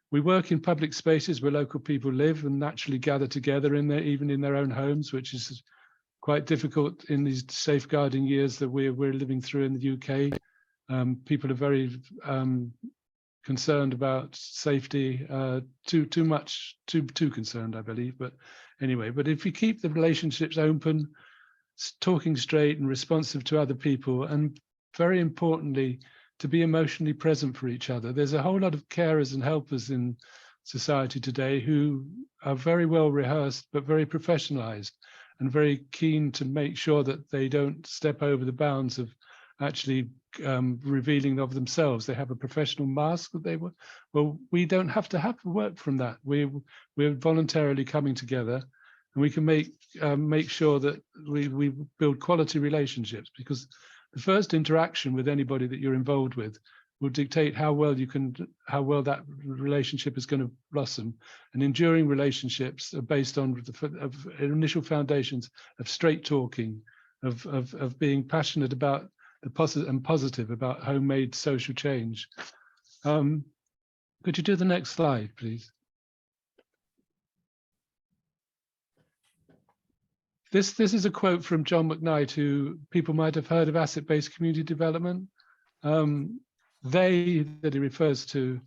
We work in public spaces where local people live and naturally gather together even in their own homes, which is quite difficult in these safeguarding years that we're living through in the UK. People are very concerned about safety, too concerned, I believe. But anyway, but if we keep the relationships open, talking straight and responsive to other people, and very importantly, to be emotionally present for each other. There's a whole lot of carers and helpers in society today who are very well rehearsed, but very professionalized and very keen to make sure that they don't step over the bounds of actually revealing of themselves. They have a professional mask that they were. Well, we don't have to work from that. We're voluntarily coming together, and we can make sure that we build quality relationships, because the first interaction with anybody that you're involved with will dictate how well that relationship is going to blossom. And enduring relationships are based on the initial foundations of straight talking, of being passionate about the positive about homemade social change. Could you do the next slide, please? This is a quote from John McKnight, who people might have heard of asset-based community development. They that he refers to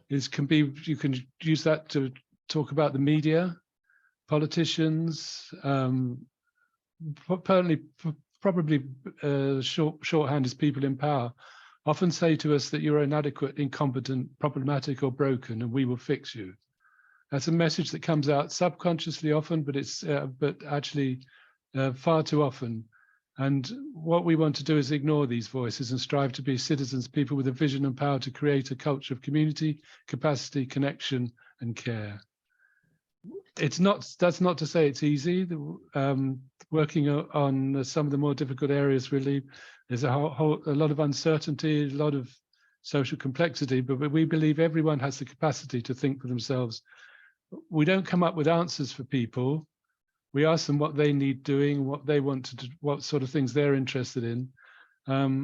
you can use that to talk about the media, politicians, probably shorthand is people in power, often say to us that you're inadequate, incompetent, problematic, or broken, and we will fix you. That's a message that comes out subconsciously often, but it's actually far too often. And what we want to do is ignore these voices and strive to be citizens, people with a vision and power to create a culture of community, capacity, connection, and care. That's not to say it's easy. Working on some of the more difficult areas, really, there's a lot of uncertainty, a lot of social complexity, but we believe everyone has the capacity to think for themselves. We don't come up with answers for people. We ask them what they need doing, what they want to do, what sort of things they're interested in.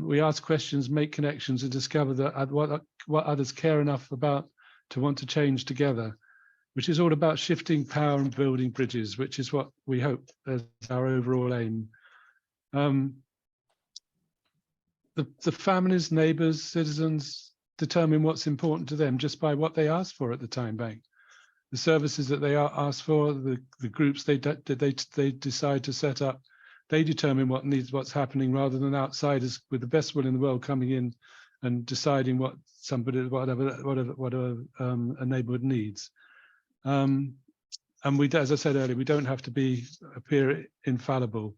We ask questions, make connections, and discover that what others care enough about to want to change together, which is all about shifting power and building bridges, which is what we hope is our overall aim. The families, neighbours, citizens determine what's important to them just by what they ask for at the TimeBank. The services that they ask for, the groups they decide to set up, they determine what's happening, rather than outsiders with the best will in the world coming in and deciding what a neighbourhood needs. And as I said earlier, we don't have to appear infallible.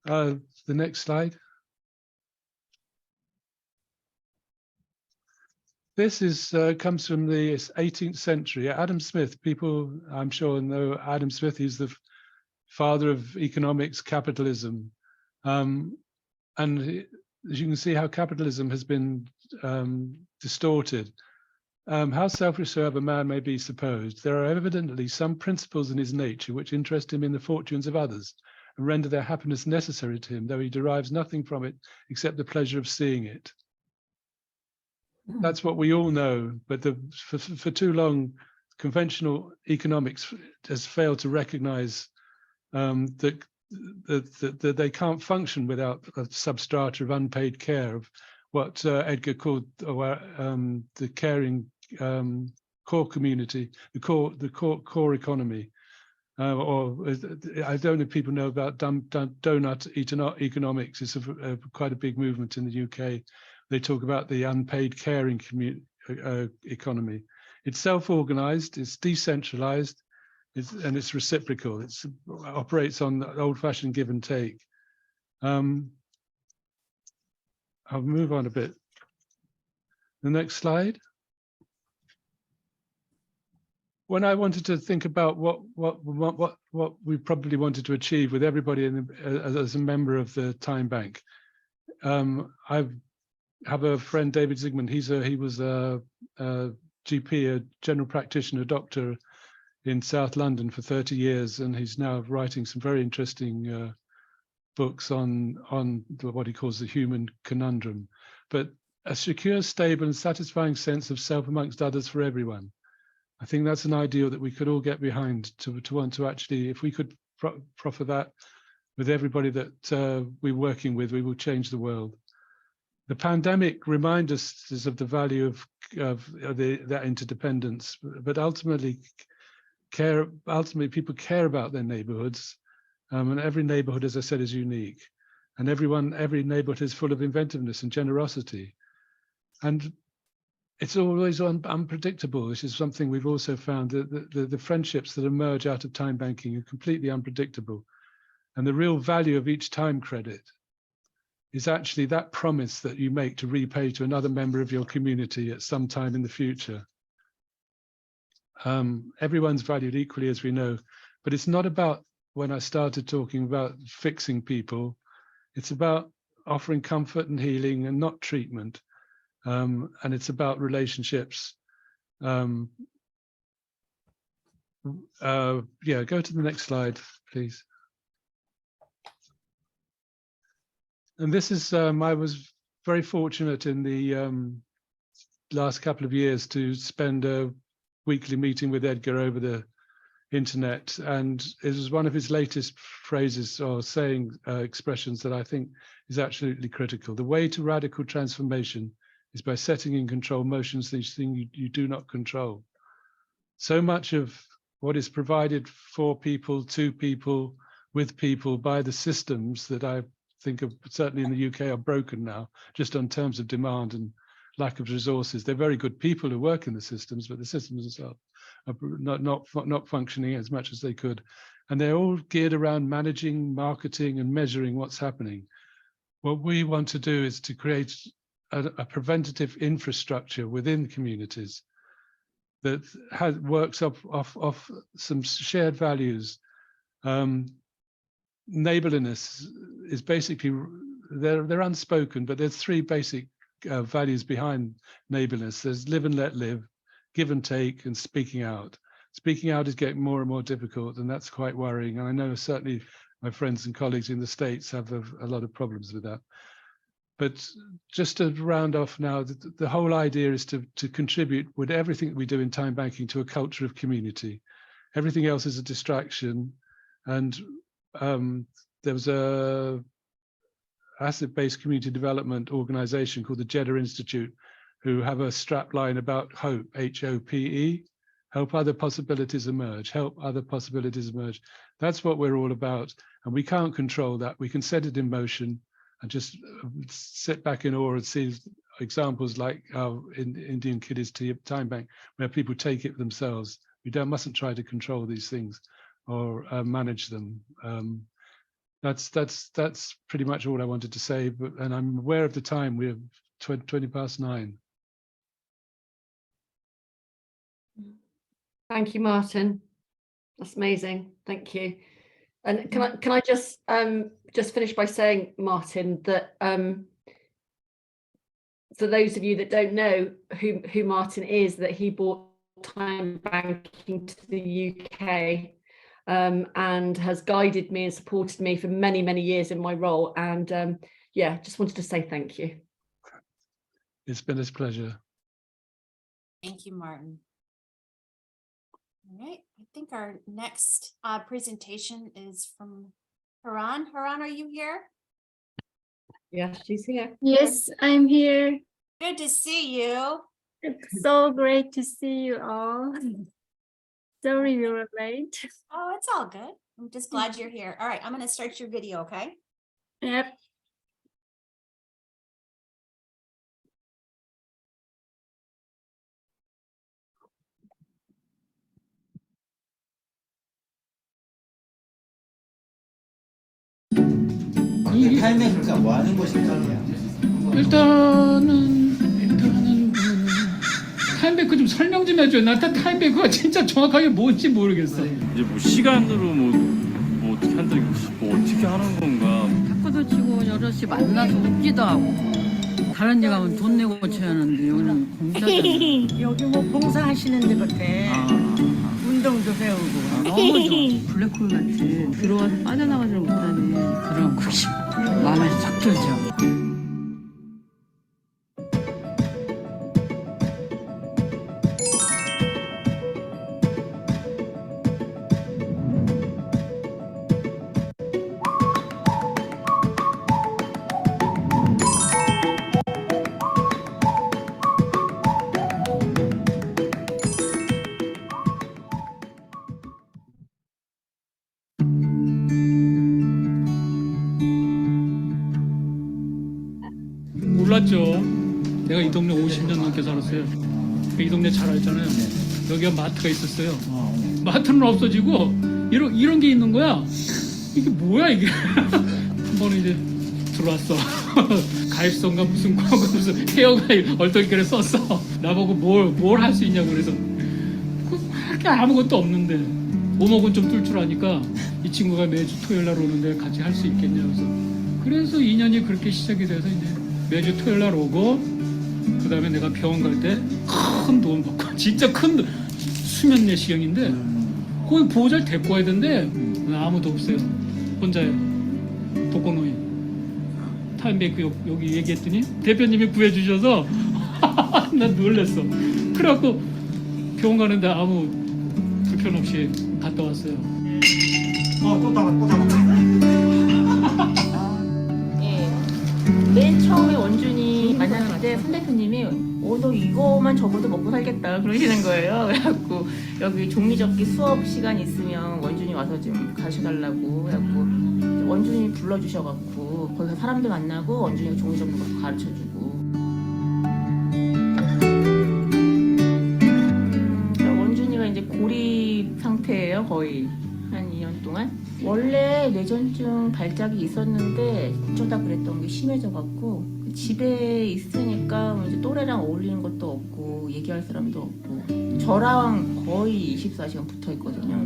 The next slide. This comes from the 18th century. Adam Smith, people I'm sure know Adam Smith. He's the father of economics, capitalism. And as you can see how capitalism has been distorted. How selfish soever man may be supposed, there are evidently some principles in his nature which interest him in the fortunes of others and render their happiness necessary to him, though he derives nothing from it except the pleasure of seeing it. That's what we all know, but for too long, conventional economics has failed to recognize that they can't function without a substrata of unpaid care, of what Edgar called the caring core community, the core economy. Or I don't know if people know about donut economics. It's quite a big movement in the UK. They talk about the unpaid caring economy. It's self-organized, it's decentralized, and it's reciprocal. It operates on the old-fashioned give and take. I'll move on a bit. The next slide. When I wanted to think about what we probably wanted to achieve with everybody as a member of the TimeBank, I have a friend, David Zygmunt. He was a GP, a general practitioner, doctor in South London for 30 years, and he's now writing some very interesting books on what he calls the human conundrum. But a secure, stable, and satisfying sense of self amongst others for everyone. I think that's an ideal that we could all get behind, to want to actually, if we could proffer that with everybody that we're working with, we will change the world. The pandemic reminds us of the value of that interdependence, but ultimately people care about their neighborhoods, and every neighborhood, as I said, is unique, and every neighborhood is full of inventiveness and generosity, and it's always unpredictable, which is something we've also found. The friendships that emerge out of time banking are completely unpredictable, and the real value of each time credit is actually that promise that you make to repay to another member of your community at some time in the future. Everyone's valued equally, as we know, but it's not about, when I started talking about fixing people, it's about offering comfort and healing and not treatment. And it's about relationships. Yeah, go to the next slide, please. And this is, I was very fortunate in the last couple of years to spend a weekly meeting with Edgar over the internet, and it was one of his latest phrases or saying expressions that I think is absolutely critical. The way to radical transformation is by setting in control motions, these things you do not control. So much of what is provided for people, to people, with people by the systems that I think of, certainly in the UK, are broken now, just on terms of demand and lack of resources. They're very good people who work in the systems, but the systems themselves are not functioning as much as they could. And they're all geared around managing, marketing, and measuring what's happening. What we want to do is to create a preventative infrastructure within communities that works off some shared values. Neighborliness is basically, they're unspoken, but there's three basic values behind neighborliness. There's live and let live, give and take, and speaking out. Speaking out is getting more and more difficult, and that's quite worrying. And I know certainly my friends and colleagues in the States have a lot of problems with that. But just to round off now, the whole idea is to contribute with everything that we do in time banking to a culture of community. Everything else is a distraction. And there was a asset-based community development organization called the Jeddah Institute, who have a strapline about hope, H-O-P-E, help other possibilities emerge, help other possibilities emerge. That's what we're all about. And we can't control that. We can set it in motion and just sit back in awe and see examples like our Indian Kiddies Time Bank, where people take it themselves. We mustn't try to control these things or manage them. That's pretty much all I wanted to say. And I'm aware of the time. We're 20 past 9. Thank you, Martin. That's amazing. Thank you. And can I just finish by saying, Martin, that for those of you that don't know who Martin is, that he brought time banking to the UK and has guided me and supported me for many, many years in my role. And yeah, just wanted to say thank you. It's been a pleasure. Thank you, Martin. All right, I think our next presentation is from Haran. Haran, are you here? Yeah, she's here. Yes, I'm here. Good to see you. It's so great to see you all. Sorry you were late. Oh, it's all good. I'm just glad you're here. All right, I'm going to start your video, okay? Yep. 이 타임뱅크가 뭐 하는 곳인가요? 일단은 타임뱅크 좀 설명 좀 해줘요. 나 타임뱅크가 진짜 정확하게 뭔지 모르겠어. 이제 뭐 시간으로 뭐 어떻게 한다, 뭐 어떻게 하는 건가. 탁구도 치고 여럿이 만나서 웃기도 하고 다른 데 가면 돈 내고 쳐야 하는데 여기는 공짜잖아. 여기 뭐 봉사하시는 데 같아. 운동도 배우고 너무 좋아. 블랙홀 같이 들어와서 빠져나가지를 못하네. 그럼 그게 마음에 쏙 들죠. 몰랐죠. 내가 이 동네 50년 넘게 살았어요. 이 동네 잘 알잖아요. 여기가 마트가 있었어요. 마트는 없어지고 이런 게 있는 거야. 이게 뭐야 이게. 한 번에 이제 들어왔어. 가입성과 무슨 광고 무슨 헤어가입 얼떨결에 썼어. 나보고 뭘 할 수 있냐고 그래서 그렇게 아무것도 없는데 오목은 좀 뜰 줄 아니까 이 친구가 매주 토요일 날 오는데 같이 할 수 있겠냐 그래서 2년이 그렇게 시작이 돼서 이제 매주 토요일 날 오고 그 다음에 내가 병원 갈 때 큰 돈 받고 진짜 큰 돈, 수면 내시경인데 거기 보호자를 데리고 와야 되는데 아무도 없어요. 혼자예요. 독거노인. 타임뱅크 여기 얘기했더니 대표님이 구해주셔서 난 놀랬어. 그래갖고 병원 가는데 아무 불편 없이 갔다 왔어요. 또 잡았다. 예. 맨 처음에 원준이 만났을 때 손 대표님이 너 이거만 적어도 먹고 살겠다 그러시는 거예요. 그래갖고 여기 종이접기 수업 시간 있으면 원준이 와서 좀 가르쳐달라고 해갖고 원준이 불러주셔갖고 거기서 사람들 만나고 원준이가 종이접기 가르쳐주고 원준이가 이제 고립 상태예요. 거의 한 2년 동안. 원래 뇌전증 발작이 있었는데 어쩌다 그랬던 게 심해져갖고 집에 있으니까 이제 또래랑 어울리는 것도 없고 얘기할 사람도 없고 저랑 거의 24시간 붙어 있거든요.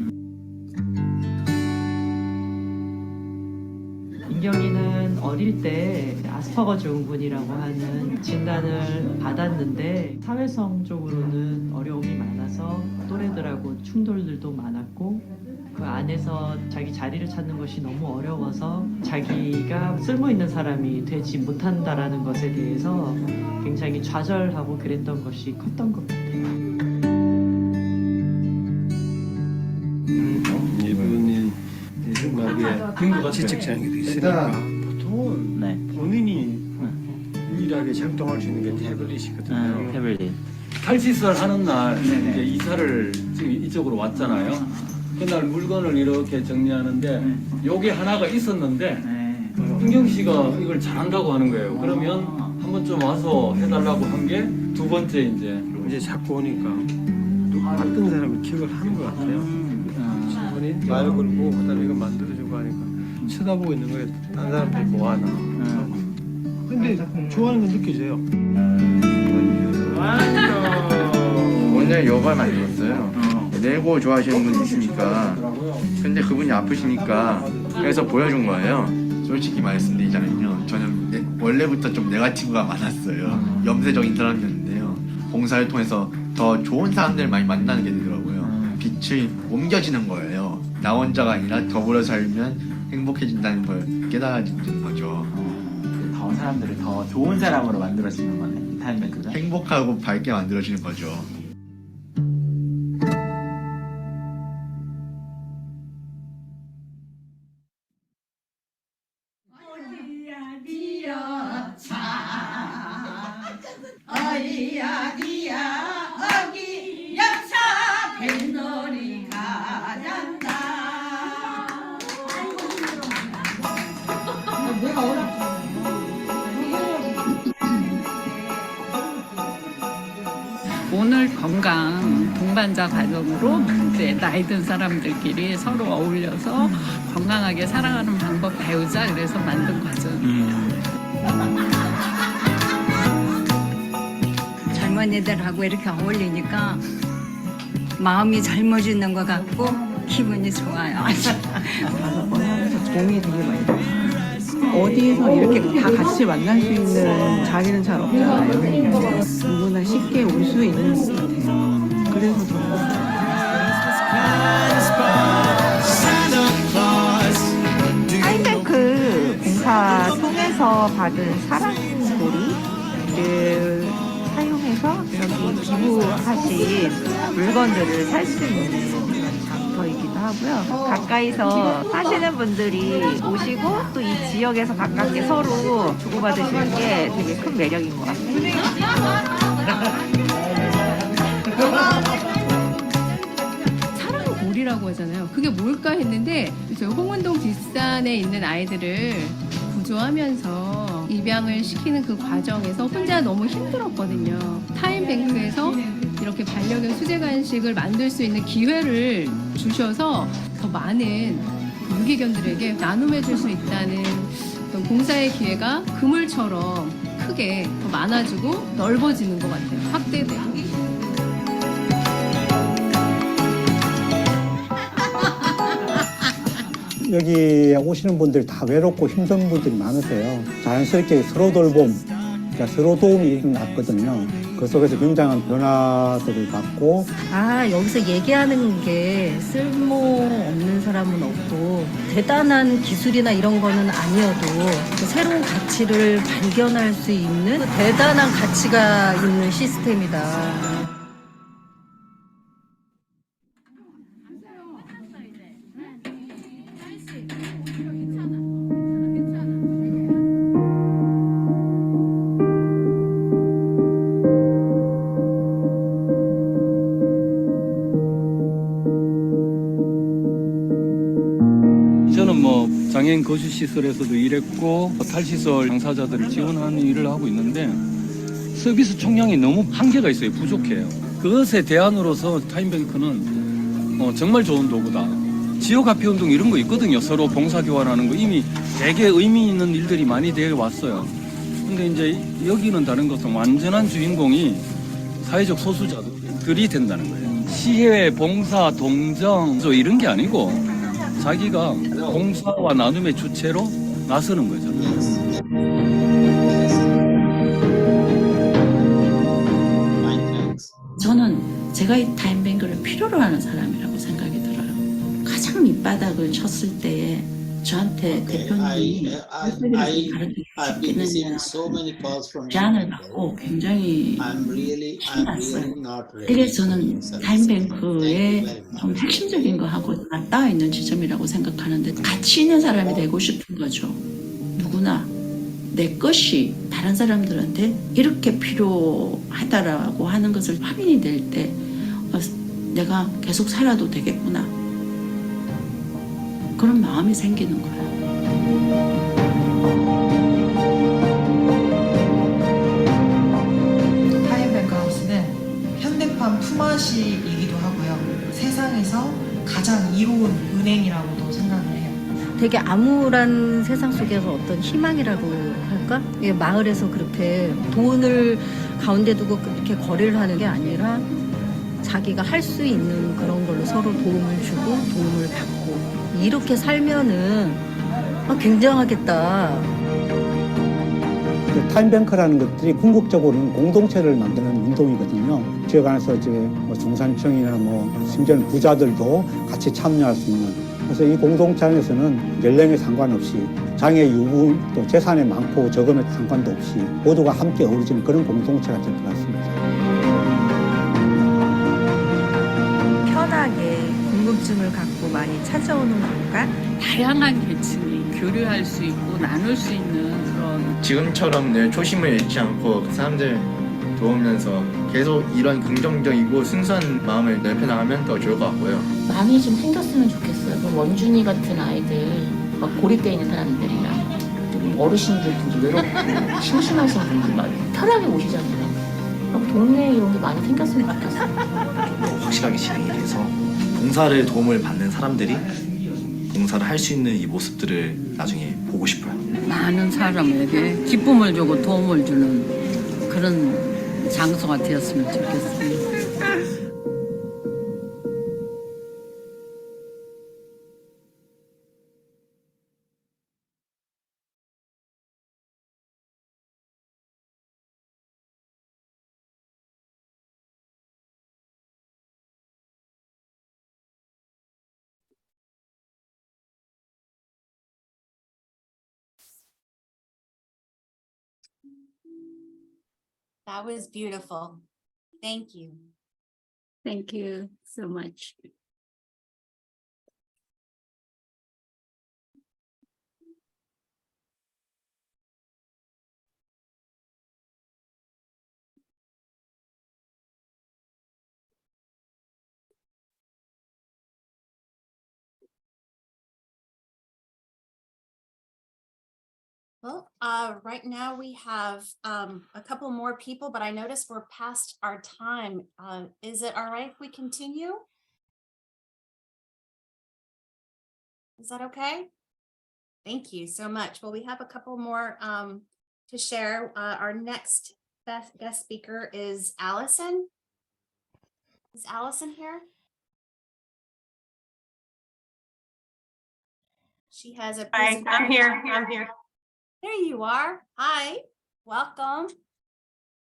민경이는 어릴 때 아스퍼거 증후군이라고 하는 진단을 받았는데 사회성적으로는 어려움이 많아서 또래들하고 충돌들도 많았고 그 안에서 자기 자리를 찾는 것이 너무 어려워서 자기가 쓸모 있는 사람이 되지 못한다라는 것에 대해서 굉장히 좌절하고 그랬던 것이 컸던 것 같아요. 이분이 생각에 지적장애도 있으니까 보통은 본인이 유일하게 작동할 수 있는 게 태블릿이거든요. 태블릿. 탈시설 하는 날 이제 이사를 지금 이쪽으로 왔잖아요. 그날 물건을 이렇게 정리하는데 요게 하나가 있었는데 흥경 씨가 이걸 잘한다고 하는 거예요. 그러면 한 번쯤 와서 해달라고 한 게 두 번째 이제 자꾸 오니까 또 봤던 사람이 기억을 하는 것 같아요. 친구분이 말 걸고 그다음에 이거 만들어주고 하니까 쳐다보고 있는 거예요. 다른 사람들이 뭐 하나. 근데 좋아하는 건 느껴져요. 오늘 요걸 만들었어요. 레고 좋아하시는 분이 있으니까 근데 그분이 아프시니까 그래서 보여준 거예요. 솔직히 말씀드리자면요, 저는 원래부터 좀 네거티브가 많았어요. 염세적인 사람이었는데요, 봉사를 통해서 더 좋은 사람들 많이 만나게 되더라고요. 빛이 옮겨지는 거예요. 나 혼자가 아니라 더불어 살면 행복해진다는 걸 깨달아지는 거죠. 더 사람들을 더 좋은 사람으로 만들어지는 거네, 타임뱅크가. 행복하고 밝게 만들어지는 거죠. 오늘 건강 동반자 과정으로 이제 나이 든 사람들끼리 서로 어울려서 건강하게 살아가는 방법 배우자 그래서 만든 과정이에요. 젊은이들하고 이렇게 어울리니까 마음이 젊어지는 것 같고 기분이 좋아요. 정이 되게 많이 들어요. 어디에서 이렇게 다 같이 만날 수 있는 자리는 잘 없잖아요. 누구나 쉽게 올 수 있는 것 같아요. 그래서 타임뱅크 공사 통해서 받은 사랑고리를 사용해서 여기 기부하신 물건들을 살 수 있는 장터이기도 하고요. 가까이서 사시는 분들이 오시고 또 이 지역에서 가깝게 서로 주고받으시는 게 되게 큰 매력인 것 같아요. 사랑고리라고 하잖아요. 그게 뭘까 했는데 저 홍은동 뒷산에 있는 아이들을 구조하면서 입양을 시키는 그 과정에서 혼자 너무 힘들었거든요. 타임뱅크에서 이렇게 반려견 수제 간식을 만들 수 있는 기회를 주셔서 더 많은 유기견들에게 나눔해 줄 수 있다는 어떤 봉사의 기회가 그물처럼 크게 더 많아지고 넓어지는 것 같아요. 확대되고. 여기 오시는 분들 다 외롭고 힘든 분들이 많으세요. 자연스럽게 서로 돌봄, 그러니까 서로 도움이 났거든요. 그 속에서 굉장한 변화들을 받고 여기서 얘기하는 게 쓸모없는 사람은 없고 대단한 기술이나 이런 거는 아니어도 그 새로운 가치를 발견할 수 있는 그 대단한 가치가 있는 시스템이다. 저는 뭐 장애인 거주시설에서도 일했고 탈시설 당사자들을 지원하는 일을 하고 있는데 서비스 총량이 너무 한계가 있어요. 부족해요. 그것에 대안으로서 타임뱅크는 정말 좋은 도구다. 지역화폐운동 이런 거 있거든요. 서로 봉사교환하는 거 이미 되게 의미 있는 일들이 많이 되어 왔어요. 근데 이제 여기는 다른 것은 완전한 주인공이 사회적 소수자들이 된다는 거예요. 시혜, 봉사, 동정 이런 게 아니고 자기가 봉사와 나눔의 주체로 나서는 거죠. 저는 제가 이 타임뱅크를 필요로 하는 사람이라고 생각이 들어요. 가장 밑바닥을 쳤을 때에 저한테 대표님이 가르쳐주시기는 제안을 받고 굉장히 신났어요. 이게 저는 타임뱅크의 좀 핵심적인 거하고 맞닿아 있는 지점이라고 생각하는데 가치 있는 사람이 되고 싶은 거죠. 누구나 내 것이 다른 사람들한테 이렇게 필요하다라고 하는 것을 확인이 될 때 내가 계속 살아도 되겠구나. 그런 마음이 생기는 거야. 타임뱅크 하우스는 현대판 품앗이이기도 하고요. 세상에서 가장 이로운 은행이라고도 생각을 해요. 되게 암울한 세상 속에서 어떤 희망이라고 할까? 마을에서 그렇게 돈을 가운데 두고 그렇게 거래를 하는 게 아니라 자기가 할 수 있는 그런 걸로 서로 도움을 주고 도움을 받고 이렇게 살면은 굉장하겠다. 타임뱅크라는 것들이 궁극적으로는 공동체를 만드는 운동이거든요. 지역 안에서 이제 뭐 중산층이나 뭐 심지어는 부자들도 같이 참여할 수 있는. 그래서 이 공동체 안에서는 연령에 상관없이 장애 유무 또 재산의 많고 적음에 상관도 없이 모두가 함께 어우러지는 그런 공동체가 될 것 같습니다. 편하게 궁금증을 갖고 많이 찾아오는 공간? 다양한 계층이 교류할 수 있고 나눌 수 있는 그런 지금처럼 늘 초심을 잃지 않고 그 사람들 도우면서 계속 이런 긍정적이고 순수한 마음을 넓혀나가면 더 좋을 것 같고요. 많이 좀 생겼으면 좋겠어요. 그 원준이 같은 아이들, 막 고립되어 있는 사람들이랑 좀 어르신들도 외롭고 심심하신 분들 막 편하게 오시잖아요. 동네에 이런 게 많이 생겼으면 좋겠어요. 확실하게 진행이 돼서 봉사를 도움을 받는 사람들이 봉사를 할 수 있는 이 모습들을 나중에 보고 싶어요. 많은 사람에게 기쁨을 주고 도움을 주는 그런 장소가 되었으면 좋겠습니다. That was beautiful. Thank you. Thank you so much. Well, right now we have a couple more people, but I noticed we're past our time. Is it all right if we continue? Is that okay? Thank you so much. Well, we have a couple more to share. Our next guest speaker is Allison. Is Allison here? She has a Hi, I'm here. I'm here. There you are. Hi, welcome.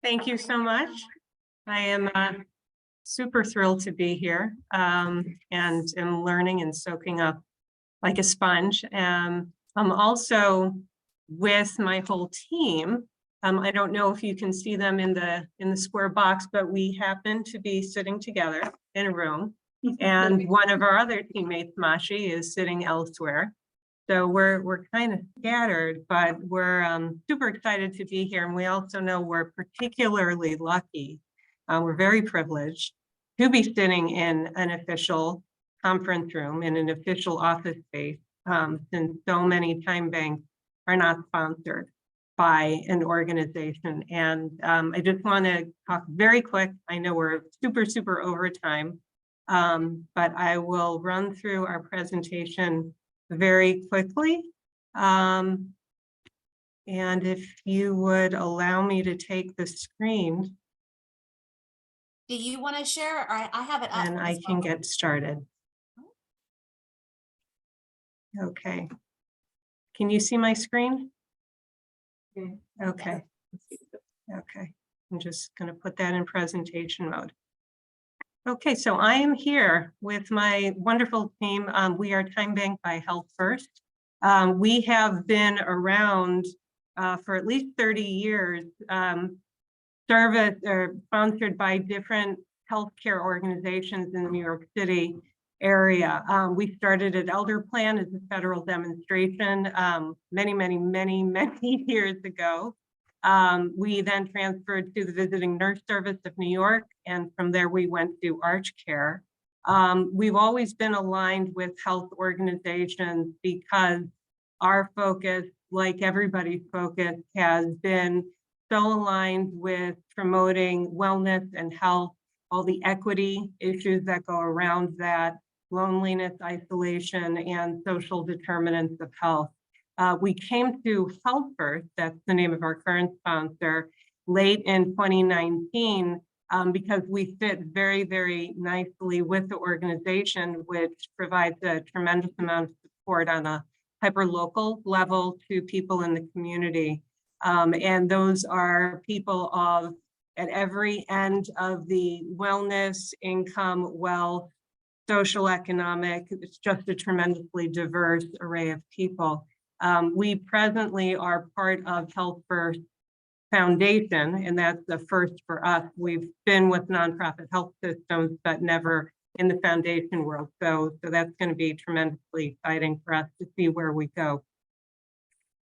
Thank you so much. I am super thrilled to be here and am learning and soaking up like a sponge. I'm also with my whole team. I don't know if you can see them in the square box, but we happen to be sitting together in a room. And one of our other teammates, Mashi, is sitting elsewhere. So we're kind of scattered, but we're super excited to be here. And we also know we're particularly lucky. We're very privileged to be sitting in an official conference room in an official office space, since so many time banks are not sponsored by an organization. And I just want to talk very quick. I know we're super over time, but I will run through our presentation very quickly. And if you would allow me to take the screen. Do you want to share? Or I have it up. And I can get started. Okay. Can you see my screen? Okay. Okay. I'm just going to put that in presentation mode. Okay, so I am here with my wonderful team. We are TimeBank by Health First. We have been around for at least 30 years, service or sponsored by different healthcare organizations in the New York City area. We started at Elder Plan as a federal demonstration many years ago. We then transferred to the Visiting Nurse Service of New York, and from there we went to Arch Care. We've always been aligned with health organizations because our focus, like everybody's focus, has been so aligned with promoting wellness and health, all the equity issues that go around that, loneliness, isolation, and social determinants of health. We came to Health First, that's the name of our current sponsor, late in 2019 because we fit very nicely with the organization, which provides a tremendous amount of support on a hyper-local level to people in the community. And those are people at every end of the wellness, income, wealth, social, economic. It's just a tremendously diverse array of people. We presently are part of Health First Foundation, and that's the first for us. We've been with nonprofit health systems, but never in the foundation world. So that's going to be tremendously exciting for us to see where we go.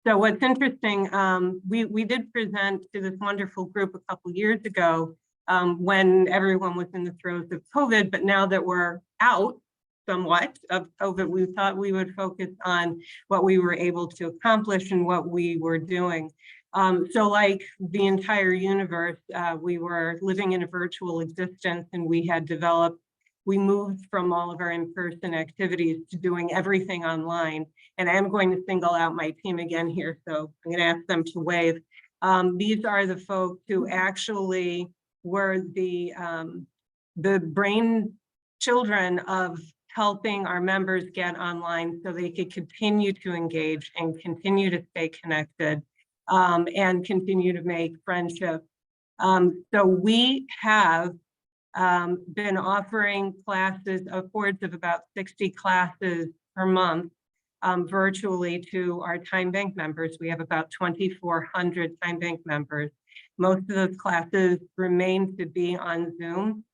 So what's interesting, we did present to this wonderful group a couple years ago when everyone was in the throes of COVID, but now that we're out somewhat of COVID, we thought we would focus on what we were able to accomplish and what we were doing. So like the entire universe, we were living in a virtual existence, and we moved from all of our in-person activities to doing everything online. And I'm going to single out my team again here, so I'm going to ask them to wave. These are the folks who actually were the brain children of helping our members get online so they could continue to engage and continue to stay connected and continue to make friendships. So we have been offering classes, upwards of about 60 classes per month virtually to our TimeBank members. We have about 2,400 TimeBank members. Most of those classes remain to be on Zoom.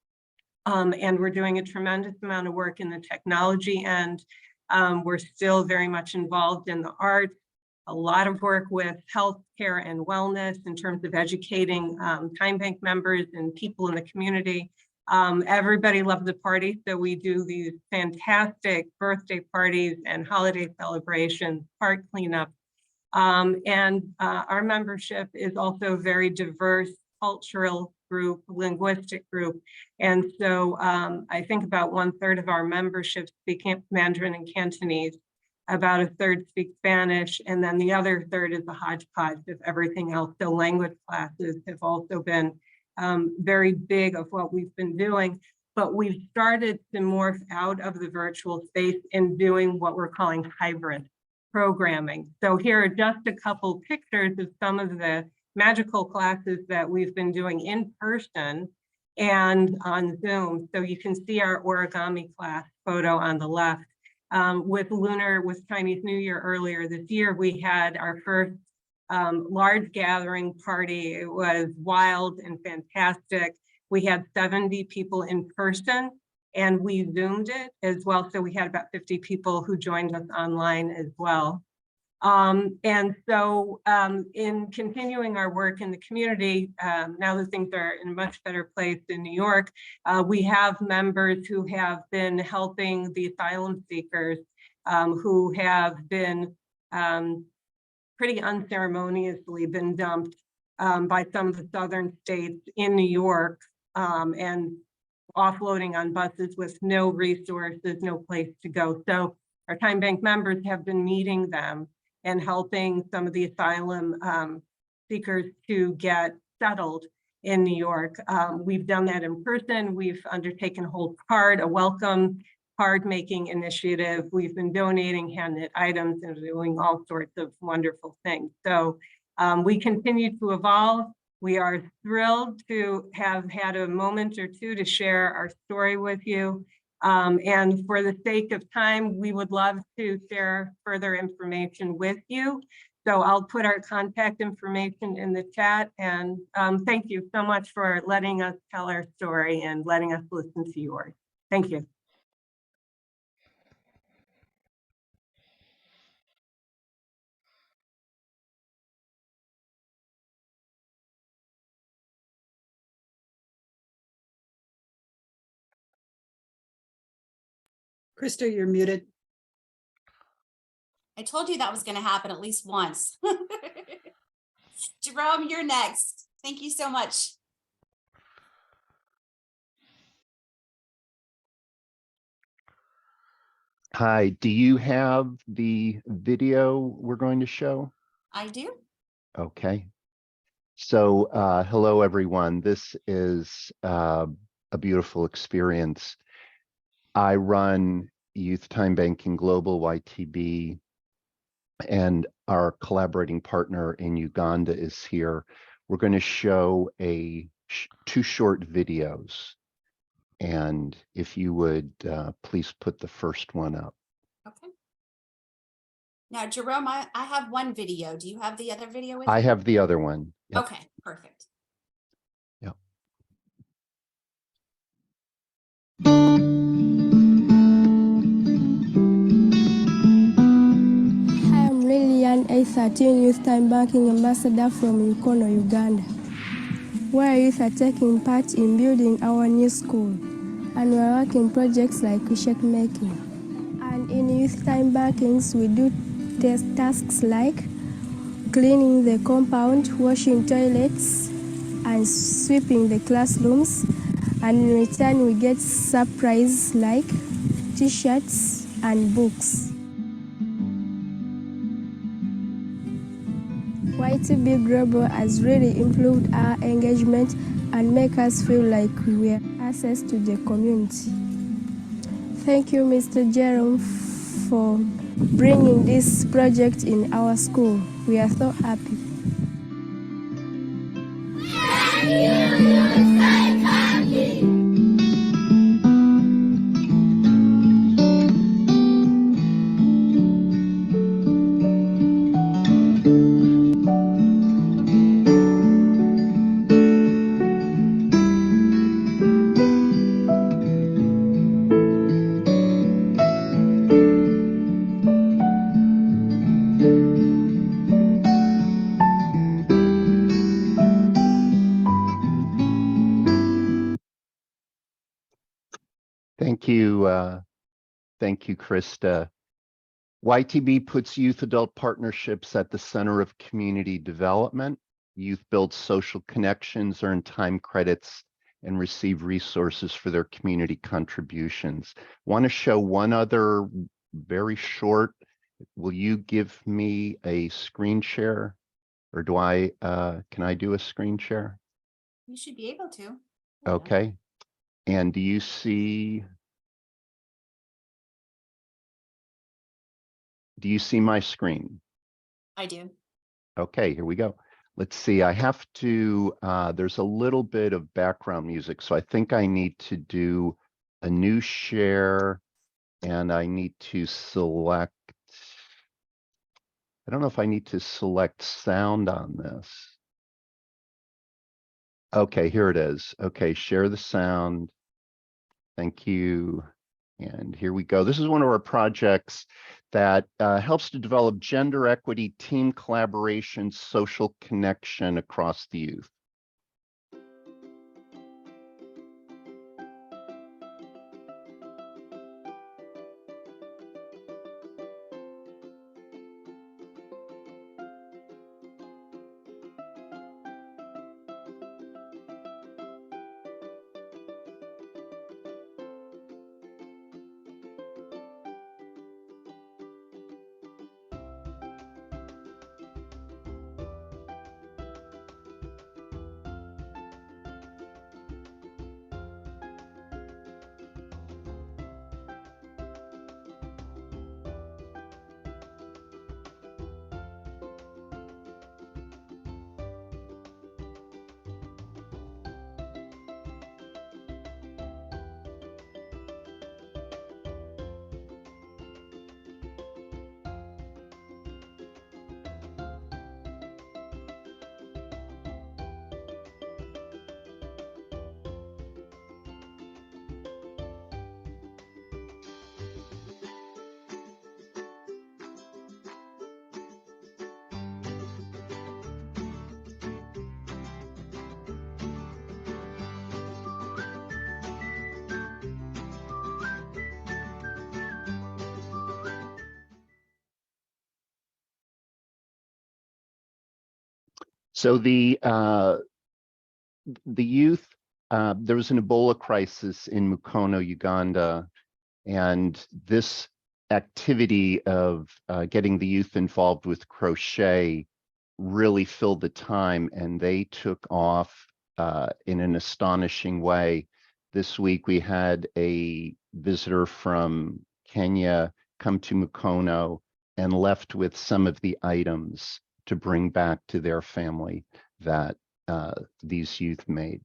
And we're doing a tremendous amount of work in the technology end. We're still very much involved in the arts, a lot of work with healthcare and wellness in terms of educating TimeBank members and people in the community. Everybody loves a party, so we do these fantastic birthday parties and holiday celebrations, park cleanup. And our membership is also a very diverse cultural group, linguistic group. And so I think about 1/3 of our membership speak Mandarin and Cantonese, about 1/3 speak Spanish, and then the other 1/3 is a hodgepodge of everything else. So language classes have also been very big of what we've been doing, but we've started to morph out of the virtual space in doing what we're calling hybrid programming. So here are just a couple pictures of some of the magical classes that we've been doing in person and on Zoom. So you can see our origami class photo on the left. With Chinese New Year earlier this year, we had our first large gathering party. It was wild and fantastic. We had 70 people in person and we Zoomed it as well. So we had about 50 people who joined us online as well. And so in continuing our work in the community, now that things are in a much better place in New York, we have members who have been helping the asylum seekers who have been pretty unceremoniously been dumped by some of the southern states in New York and offloading on buses with no resources, no place to go. So our TimeBank members have been meeting them and helping some of the asylum seekers to get settled in New York. We've done that in person. We've undertaken a welcome card making initiative. We've been donating hand-knit items and doing all sorts of wonderful things. So we continue to evolve. We are thrilled to have had a moment or two to share our story with you. And for the sake of time, we would love to share further information with you. So I'll put our contact information in the chat, and thank you so much for letting us tell our story and letting us listen to yours. Thank you. Krista, you're muted. I told you that was going to happen at least once. Jerome, you're next. Thank you so much. Hi, do you have the video we're going to show? I do. Okay. So hello, everyone. This is a beautiful experience. I run Youth Time Banking Global, YTB, and our collaborating partner in Uganda is here. We're going to show two short videos. And if you would please put the first one up. Okay. Now, Jerome, I have one video. Do you have the other video with you? I have the other one. Yep. Okay, perfect. Yep. Hi, I'm Lillian, a 13 Youth Time Banking Ambassador from Yukono, Uganda, where youth are taking part in building our new school, and we are working projects like cake making. And in Youth Time Bankings, we do tasks like cleaning the compound, washing toilets, and sweeping the classrooms. And in return, we get surprises like t-shirts and books. YTB Global has really improved our engagement and make us feel like we have access to the community. Thank you, Mr. Jerome, for bringing this project in our school. We are so happy. Thank you, Krista. YTB puts youth-adult partnerships at the center of community development. Youth build social connections, earn time credits, and receive resources for their community contributions. Want to show one other very short. Will you give me a screen share, or can I do a screen share? You should be able to. Okay. And do you see my screen? I do. Okay, here we go. Let's see, I have to, there's a little bit of background music, so I think I need to do a new share and I need to select, I don't know if I need to select sound on this. Okay, here it is. Okay, share the sound. Thank you. And here we go. This is one of our projects that helps to develop gender equity, team collaboration, social connection across the youth. So the youth, there was an Ebola crisis in Mukono, Uganda, and this activity of getting the youth involved with crochet really filled the time, and they took off in an astonishing way. This week we had a visitor from Kenya come to Mukono and left with some of the items to bring back to their family that these youth made.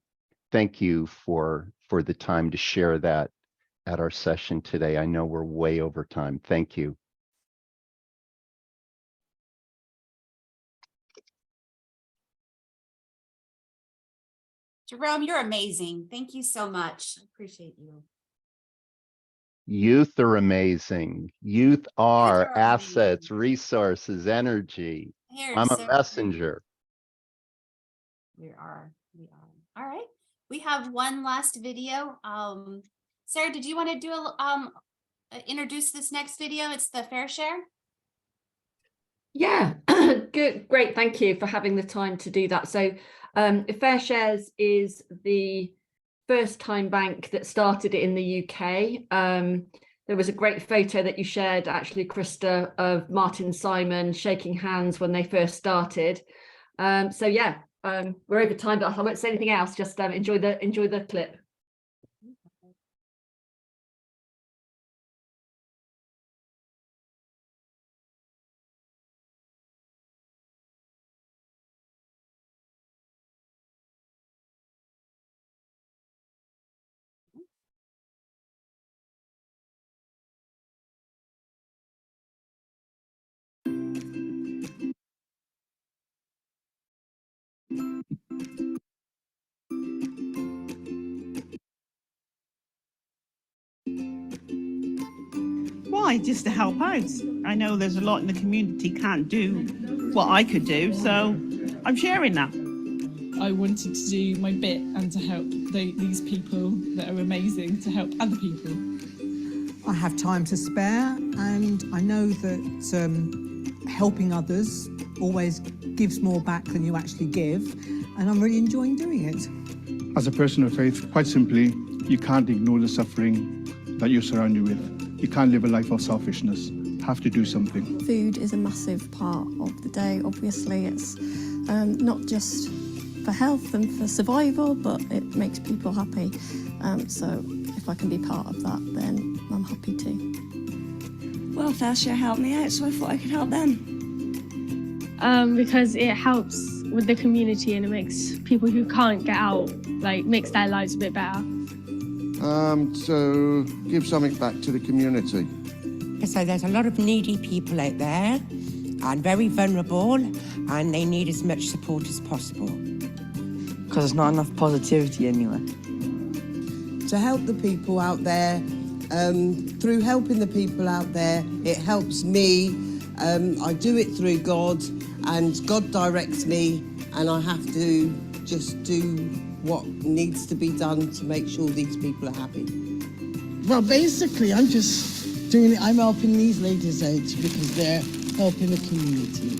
Thank you for the time to share that at our session today. I know we're way over time. Thank you. Jerome, you're amazing. Thank you so much. I appreciate you. Youth are amazing. Youth are assets, resources, energy. I'm a messenger. We are. All right. We have one last video. Sarah, did you want to do introduce this next video? It's the Fair Share. Yeah, good, great. Thank you for having the time to do that. So Fair Shares is the first time bank that started it in the UK. There was a great photo that you shared, actually, Krista, of Martin Simon shaking hands when they first started. So yeah, we're over time, but I won't say anything else. Just enjoy the clip. Why? Just to help out. I know there's a lot in the community can't do what I could do, so I'm sharing that. I wanted to do my bit and to help these people that are amazing, to help other people. I have time to spare, and I know that helping others always gives more back than you actually give, and I'm really enjoying doing it. As a person of faith, quite simply, you can't ignore the suffering that you're surrounded with. You can't live a life of selfishness. You have to do something. Food is a massive part of the day. Obviously, it's not just for health and for survival, but it makes people happy. So if I can be part of that, then I'm happy too. Well, Fair Share helped me out, so I thought I could help them. Because it helps with the community, and it makes people who can't get out, like, makes their lives a bit better. To give something back to the community. So there's a lot of needy people out there and very vulnerable, and they need as much support as possible. Because there's not enough positivity anywhere. To help the people out there, through helping the people out there, it helps me. I do it through God, and God directs me, and I have to just do what needs to be done to make sure these people are happy. Well, basically, I'm just doing it. I'm helping these ladies out because they're helping the community.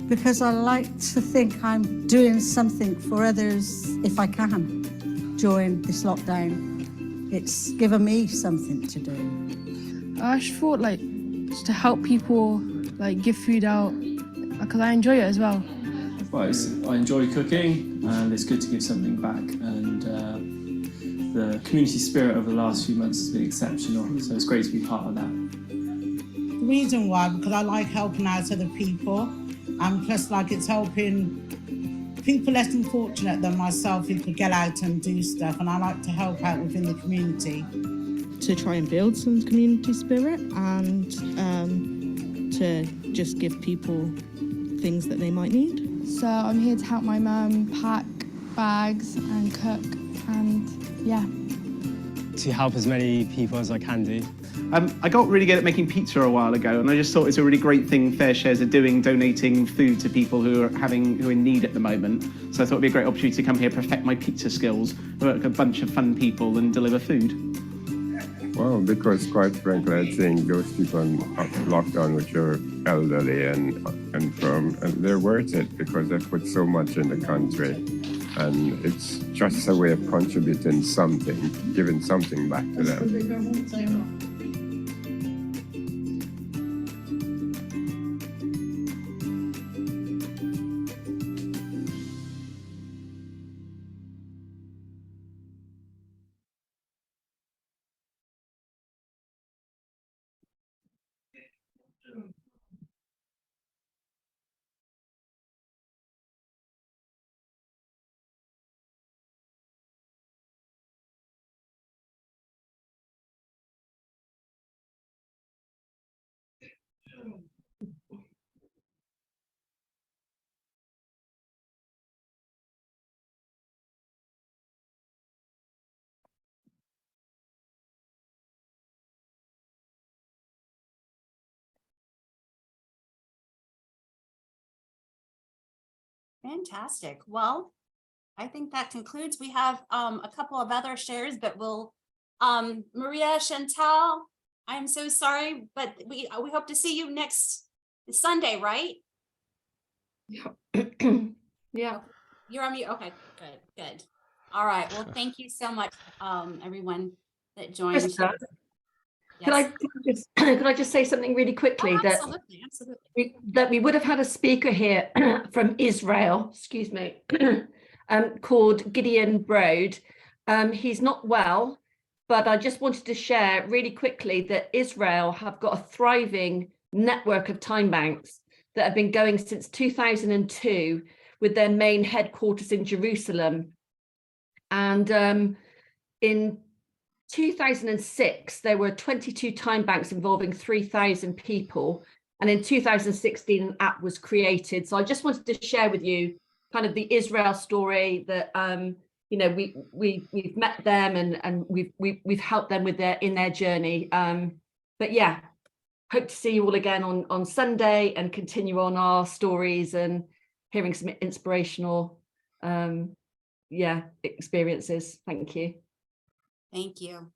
Because I like to think I'm doing something for others if I can during this lockdown. It's given me something to do. I just thought, like, to help people, like, give food out, because I enjoy it as well. Well, I enjoy cooking, and it's good to give something back. And the community spirit over the last few months has been exceptional, so it's great to be part of that. The reason why, because I like helping out other people, and plus, like, it's helping people less fortunate than myself who could get out and do stuff, and I like to help out within the community. To try and build some community spirit and to just give people things that they might need. So I'm here to help my mum pack bags and cook, and yeah. To help as many people as I can do. I got really good at making pizza a while ago, and I just thought it's a really great thing Fair Shares are doing, donating food to people who are in need at the moment. So I thought it'd be a great opportunity to come here, perfect my pizza skills, work with a bunch of fun people and deliver food. Well, because quite frankly, I think those people on lockdown which are elderly and they're worth it because they put so much in the country. And it's just a way of contributing something, giving something back to them. Fantastic. Well, I think that concludes. We have a couple of other shares, but we'll, Maria, Chantal, I'm so sorry, but we hope to see you next Sunday, right? Yeah. You're on mute. Okay, good. All right. Well, thank you so much, everyone that joined. Krista, Yes. could I just say something really quickly? Absolutely. That we would have had a speaker here from Israel, excuse me, called Gideon Broad. He's not well, but I just wanted to share really quickly that Israel have got a thriving network of time banks that have been going since 2002 with their main headquarters in Jerusalem. And in 2006, there were 22 time banks involving 3,000 people. And in 2016, an app was created. So I just wanted to share with you kind of the Israel story that, you know, we've met them and we've helped them with in their journey. But yeah, hope to see you all again on Sunday and continue on our stories and hearing some inspirational, experiences. Thank you. Thank you.